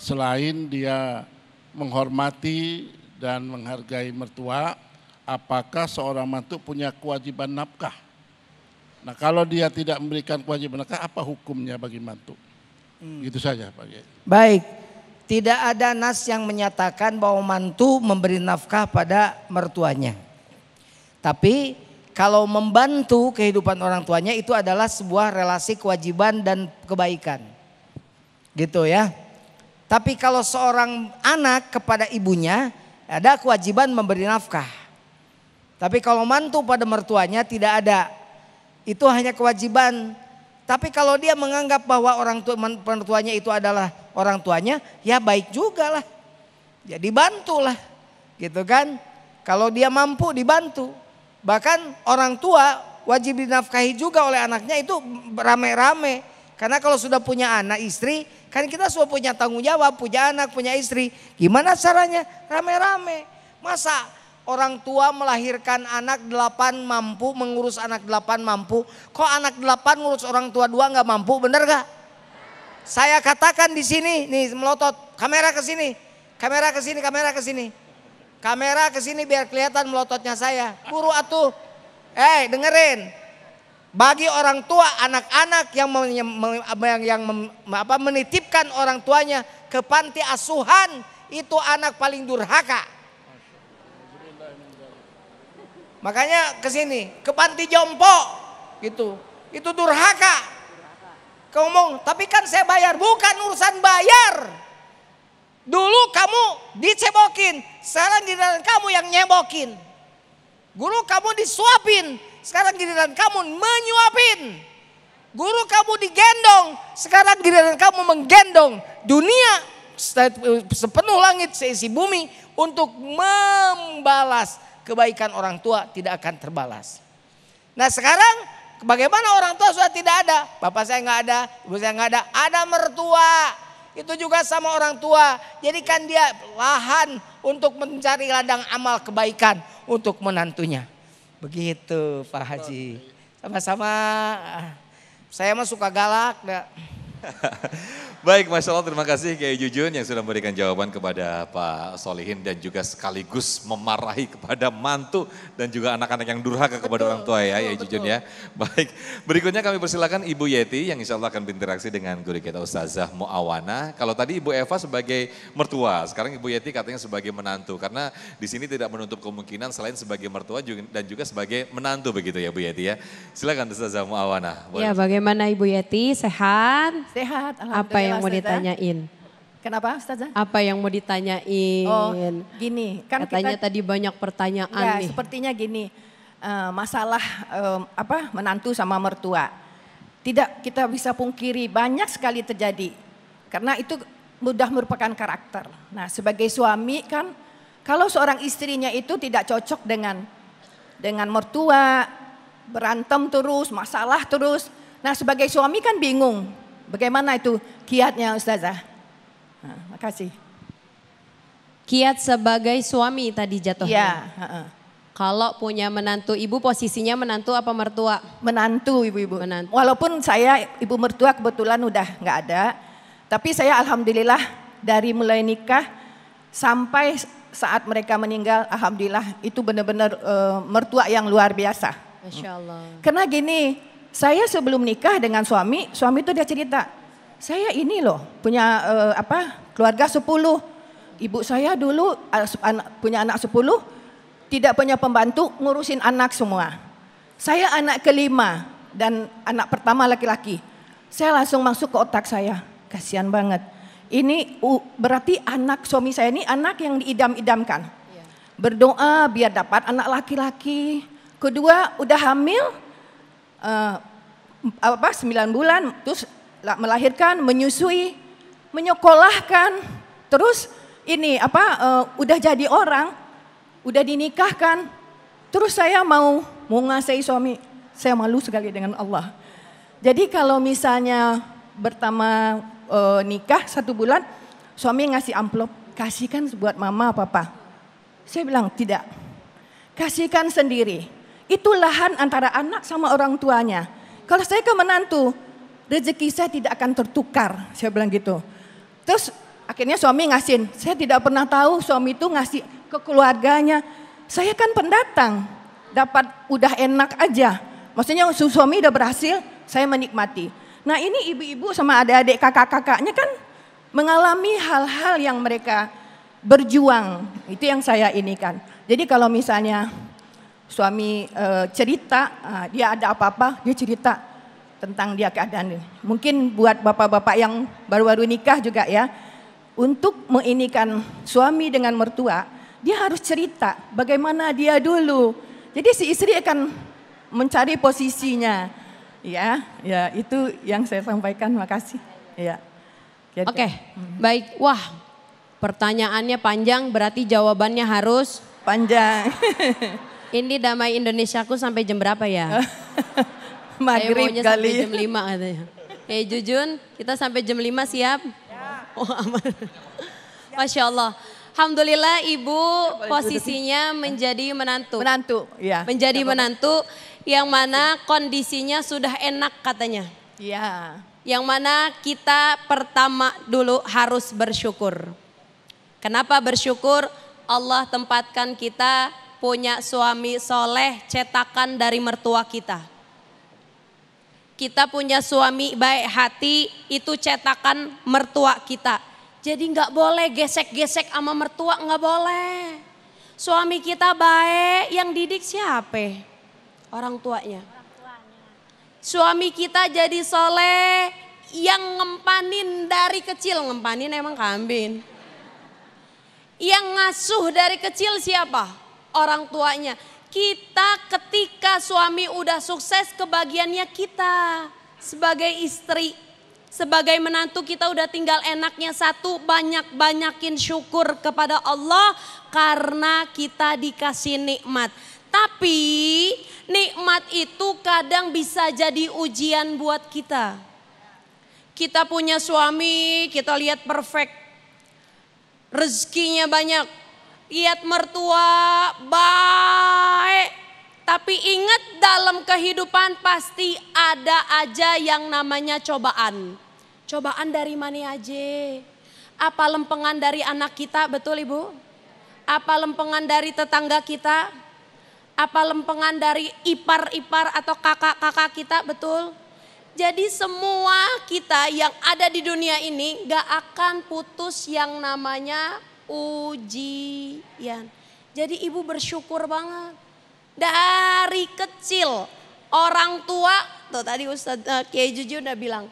selain dia menghormati dan menghargai mertua, apakah seorang mantu punya kewajiban nafkah? Nah kalau dia tidak memberikan kewajiban nafkah, apa hukumnya bagi mantu? Gitu saja Pak Yai. Baik, tidak ada nas yang menyatakan bahwa mantu memberi nafkah pada mertuanya. Tapi kalau membantu kehidupan orang tuanya itu adalah sebuah relasi kewajiban dan kebaikan. Gitu ya. Tapi kalau seorang anak kepada ibunya ada kewajiban memberi nafkah. Tapi kalau mantu pada mertuanya tidak ada. Itu hanya kewajiban. Tapi kalau dia menganggap bahwa orang tua mertuanya itu adalah orang tuanya, ya baik juga lah. Jadi bantulah. Gitu kan. Kalau dia mampu dibantu. Bahkan orang tua wajib dinafkahi juga oleh anaknya itu rame-rame. Karena kalau sudah punya anak istri, kan kita sudah punya tanggung jawab, punya anak, punya istri. Gimana caranya? Rame-rame. Masa orang tua melahirkan anak 8 mampu, mengurus anak 8 mampu. Kok anak 8 ngurus orang tua 2 nggak mampu, bener gak? Saya katakan di sini, nih melotot, kamera ke sini, kamera ke sini, kamera ke sini. Kamera ke sini biar kelihatan melototnya saya. Buru atuh. Dengerin. Bagi orang tua, anak-anak yang menitipkan orang tuanya ke panti asuhan, itu anak paling durhaka. Makanya ke sini, ke panti jompo gitu. Itu durhaka. Kamu ngomong, tapi kan saya bayar, bukan urusan bayar. Dulu kamu dicebokin, sekarang giliran kamu yang nyebokin. Guru kamu disuapin, sekarang giliran kamu menyuapin. Guru kamu digendong, sekarang giliran kamu menggendong. Dunia sepenuh langit seisi bumi untuk membalas kebaikan orang tua tidak akan terbalas. Nah sekarang bagaimana orang tua sudah tidak ada? Bapak saya nggak ada, ibu saya nggak ada. Ada mertua. Itu juga sama orang tua. Jadikan dia lahan untuk mencari ladang amal kebaikan untuk menantunya. Begitu Pak Haji. Sama-sama. Saya mah suka galak. Baik, Masya Allah, terima kasih Kiai Jujun yang sudah memberikan jawaban kepada Pak Solihin dan juga sekaligus memarahi kepada mantu dan juga anak-anak yang durhaka kepada orang tua ya, Kiai Jujun ya. Baik, berikutnya kami persilakan Ibu Yeti yang insya Allah akan berinteraksi dengan guru kita Ustazah Muawana. Kalau tadi Ibu Eva sebagai mertua, sekarang Ibu Yeti katanya sebagai menantu karena di sini tidak menutup kemungkinan selain sebagai mertua dan juga sebagai menantu begitu ya Bu Yeti ya. Silakan Ustazah Muawana. Ya, bagaimana Ibu Yeti? Sehat? Sehat, alhamdulillah. Apa yang mau ditanyain? Kenapa Ustazah? Apa yang mau ditanyain? Oh gini. Kan katanya tadi banyak pertanyaan nih. Sepertinya gini, masalah menantu sama mertua. Tidak kita bisa pungkiri banyak sekali terjadi. Karena itu mudah merupakan karakter. Nah sebagai suami kan kalau seorang istrinya itu tidak cocok dengan mertua, berantem terus, masalah terus. Nah sebagai suami kan bingung. Bagaimana itu kiatnya Ustazah? Nah, makasih. Kiat sebagai suami tadi jatuhnya. Iya. Kalau punya menantu, ibu posisinya menantu apa mertua? Menantu ibu-ibu. Menantu. Walaupun saya ibu mertua kebetulan udah nggak ada. Tapi saya alhamdulillah dari mulai nikah sampai saat mereka meninggal, alhamdulillah itu benar-benar mertua yang luar biasa. Masya Allah. Karena gini, saya sebelum nikah dengan suami itu dia cerita, saya ini loh punya keluarga 10. Ibu saya dulu punya anak 10, tidak punya pembantu, ngurusin anak semua. Saya anak kelima dan anak pertama laki-laki. Saya langsung masuk ke otak saya, kasihan banget. Ini berarti anak suami saya ini anak yang diidam-idamkan. Berdoa biar dapat anak laki-laki. Kedua udah hamil. 9 bulan terus melahirkan, menyusui, menyekolahkan, terus ini udah jadi orang, udah dinikahkan, terus saya mau menguasai suami. Saya malu sekali dengan Allah. Jadi kalau misalnya pertama nikah 1 bulan, suami ngasih amplop, kasihkan buat mama papa. Saya bilang tidak, kasihkan sendiri. Itu lahan antara anak sama orang tuanya. Kalau saya ke menantu, rezeki saya tidak akan tertukar, saya bilang gitu. Terus akhirnya suami ngasih, saya tidak pernah tahu suami itu ngasih ke keluarganya. Saya kan pendatang, dapat udah enak aja. Maksudnya suami udah berhasil, saya menikmati. Nah ini ibu-ibu sama adik-adik kakak-kakaknya kan mengalami hal-hal yang mereka berjuang. Itu yang saya ini kan. Jadi kalau misalnya suami cerita, dia ada apa-apa, dia cerita tentang dia keadaan. Mungkin buat bapak-bapak yang baru-baru nikah juga ya, untuk menginikan suami dengan mertua, dia harus cerita bagaimana dia dulu. Jadi si istri akan mencari posisinya, ya itu yang saya sampaikan. Makasih. Ya. Gitu. Oke, baik. Wah, pertanyaannya panjang, berarti jawabannya harus panjang. Ini Damai Indonesiaku sampai jam berapa ya? Maghrib kali. Sampai jam 5 katanya. Jujun, kita sampai jam 5 siap? Oh, aman. Masya Allah. Alhamdulillah Ibu posisinya menjadi menantu. Menantu, ya. Menjadi menantu yang mana kondisinya sudah enak katanya. Iya. Yang mana kita pertama dulu harus bersyukur. Kenapa bersyukur? Allah tempatkan kita punya suami soleh cetakan dari mertua kita. Kita punya suami baik hati itu cetakan mertua kita. Jadi nggak boleh gesek-gesek sama mertua, nggak boleh. Suami kita baik, yang didik siapa? Orang tuanya. Suami kita jadi soleh, yang ngempanin dari kecil, ngempanin emang kambing. Yang ngasuh dari kecil siapa? Orang tuanya. Kita ketika suami udah sukses, kebagiannya kita sebagai istri. Sebagai menantu kita udah tinggal enaknya satu, banyak-banyakin syukur kepada Allah karena kita dikasih nikmat. Tapi nikmat itu kadang bisa jadi ujian buat kita. Kita punya suami, kita lihat perfect. Rezekinya banyak. Lihat mertua, baik. Tapi ingat dalam kehidupan pasti ada aja yang namanya cobaan. Cobaan dari mana aja? Apa lempengan dari anak kita, betul Ibu? Apa lempengan dari tetangga kita? Apa lempengan dari ipar-ipar atau kakak-kakak kita, betul? Jadi semua kita yang ada di dunia ini gak akan putus yang namanya ujian. Jadi Ibu bersyukur banget. Dari kecil orang tua, tuh tadi Ustadz Kiai Juju udah bilang,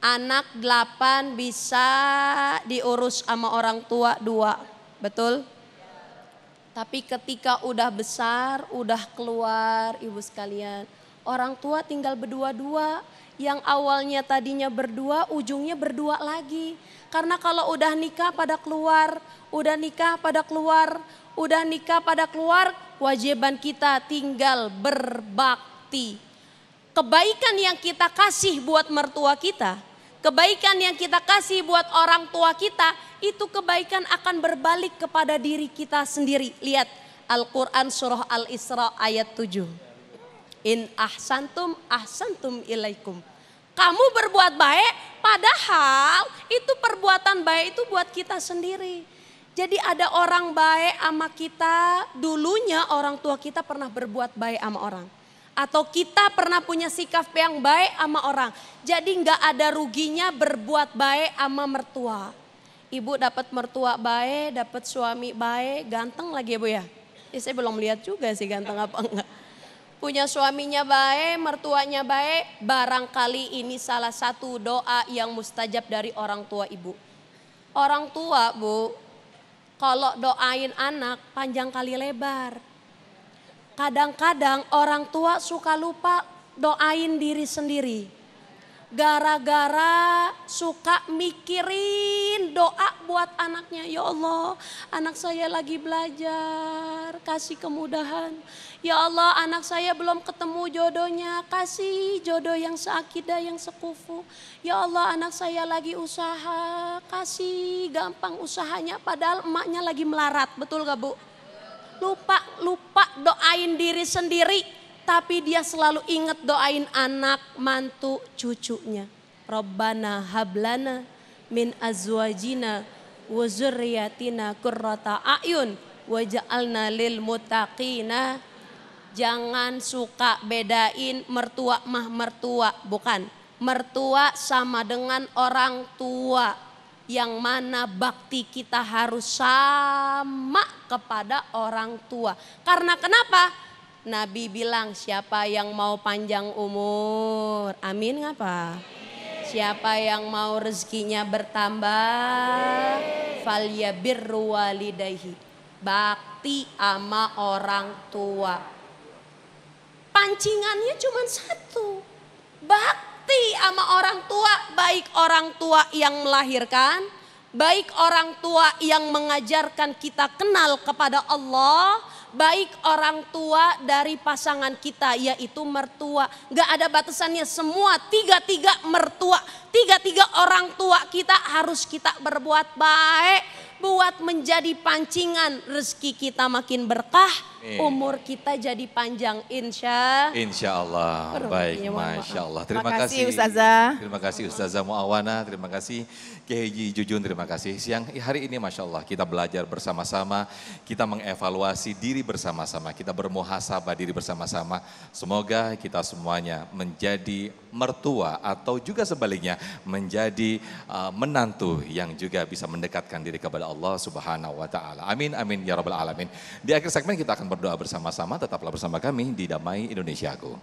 anak 8 bisa diurus sama orang tua 2, betul? Tapi ketika udah besar, udah keluar Ibu sekalian, orang tua tinggal berdua-dua. Yang awalnya tadinya berdua, ujungnya berdua lagi. Karena kalau udah nikah pada keluar, udah nikah pada keluar, udah nikah pada keluar, kewajiban kita tinggal berbakti. Kebaikan yang kita kasih buat mertua kita, kebaikan yang kita kasih buat orang tua kita, itu kebaikan akan berbalik kepada diri kita sendiri. Lihat Al-Quran surah Al-Isra ayat 7. In ahsantum ahsantum ilaikum. Kamu berbuat baik, padahal itu perbuatan baik itu buat kita sendiri. Jadi ada orang baik sama kita, dulunya orang tua kita pernah berbuat baik sama orang. Atau kita pernah punya sikap yang baik sama orang. Jadi nggak ada ruginya berbuat baik sama mertua. Ibu dapat mertua baik, dapat suami baik, ganteng lagi ya Bu ya. Saya belum lihat juga sih ganteng apa enggak. Punya suaminya baik, mertuanya baik, barangkali ini salah satu doa yang mustajab dari orang tua Ibu. Orang tua Bu, kalau doain anak panjang kali lebar. Kadang-kadang orang tua suka lupa doain diri sendiri. Gara-gara suka mikirin bikin doa buat anaknya. Ya Allah, anak saya lagi belajar, kasih kemudahan. Ya Allah, anak saya belum ketemu jodohnya, kasih jodoh yang seakidah, yang sekufu. Ya Allah, anak saya lagi usaha, kasih gampang usahanya padahal emaknya lagi melarat. Betul gak Bu? Lupa doain diri sendiri, tapi dia selalu ingat doain anak, mantu, cucunya. Rabbana hablana min azwajina wa zurriyatina qurrata a'yun waj'alna lil muttaqina. Jangan suka bedain mertua mah mertua, bukan. Mertua sama dengan orang tua. Yang mana bakti kita harus sama kepada orang tua. Karena kenapa? Nabi bilang siapa yang mau panjang umur, amin ngapa? Siapa yang mau rezekinya bertambah, falyabirru walidayhi, bakti ama orang tua. Pancingannya cuma satu, bakti sama orang tua, baik orang tua yang melahirkan, baik orang tua yang mengajarkan kita kenal kepada Allah, baik orang tua dari pasangan kita yaitu mertua. Gak ada batasannya, semua tiga-tiga mertua, tiga-tiga orang tua kita harus kita berbuat baik buat menjadi pancingan rezeki kita makin berkah, umur kita jadi panjang insya Allah. Baik, Masya Allah. Terima kasih Ustazah. Terima kasih Ustazah Muawana, terima kasih Kiai Haji Jujun, terima kasih. Siang hari ini Masya Allah kita belajar bersama-sama, kita mengevaluasi diri bersama-sama, kita bermuhasabah diri bersama-sama. Semoga kita semuanya menjadi mertua atau juga sebaliknya menjadi menantu yang juga bisa mendekatkan diri kepada Allah Subhanahu wa taala. Amin amin ya rabbal alamin. Di akhir segmen kita akan berdoa bersama-sama, tetaplah bersama kami di Damai Indonesiaku.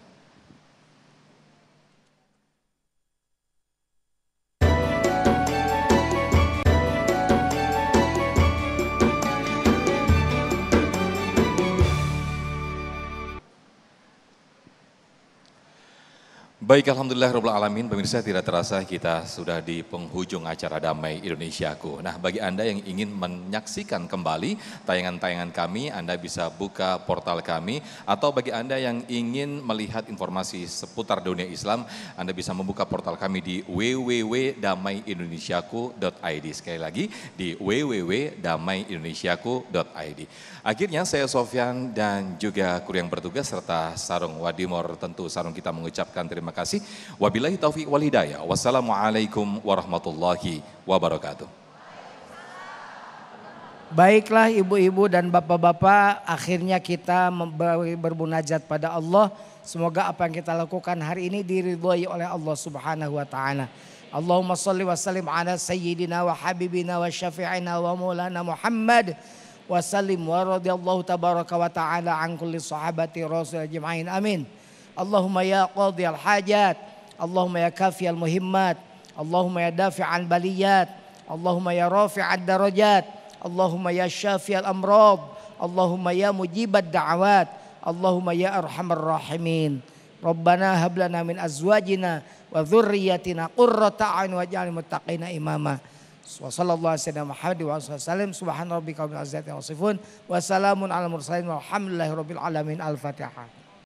Baik, alhamdulillah alamin, pemirsa, tidak terasa kita sudah di penghujung acara Damai Indonesiaku. Nah, bagi Anda yang ingin menyaksikan kembali tayangan-tayangan kami, Anda bisa buka portal kami, atau bagi Anda yang ingin melihat informasi seputar dunia Islam, Anda bisa membuka portal kami di www.damaiindonesiaku.id. Sekali lagi di www.damaiindonesiaku.id. Akhirnya saya Sofyan dan juga kru yang bertugas serta Sarung Wadimor, tentu Sarung kita mengucapkan terima kasih. Wabillahi taufiq wal hidayah. Wassalamualaikum warahmatullahi wabarakatuh. Baiklah ibu-ibu dan bapak-bapak, akhirnya kita bermunajat pada Allah. Semoga apa yang kita lakukan hari ini diridhoi oleh Allah Subhanahu wa taala. Allahumma shalli wa sallim ala sayyidina wa habibina wa syafi'ina wa maulana Muhammad wa sallim wa radhiyallahu tabaraka wa taala an kulli sahabati rasul ajma'in. Amin. Allahumma ya qadhiyal hajat, Allahumma ya kafiyal muhimmat, Allahumma ya dafi'al baliyat, Allahumma ya rafi'ad darajat, Allahumma ya syafiyal amrad, Allahumma ya mujibad da'awat, Allahumma ya arhamar rahimin. Rabbana hab lana min azwajina wa dhurriyyatina qurrata a'yun waj'alna muttaqina imama. Wa sallallahu alaihi Muhammad wa sallam. Subhana rabbika rabbil izzati amma yasifun wa salamun alal mursalin walhamdulillahi rabbil alamin. Al-Fatihah.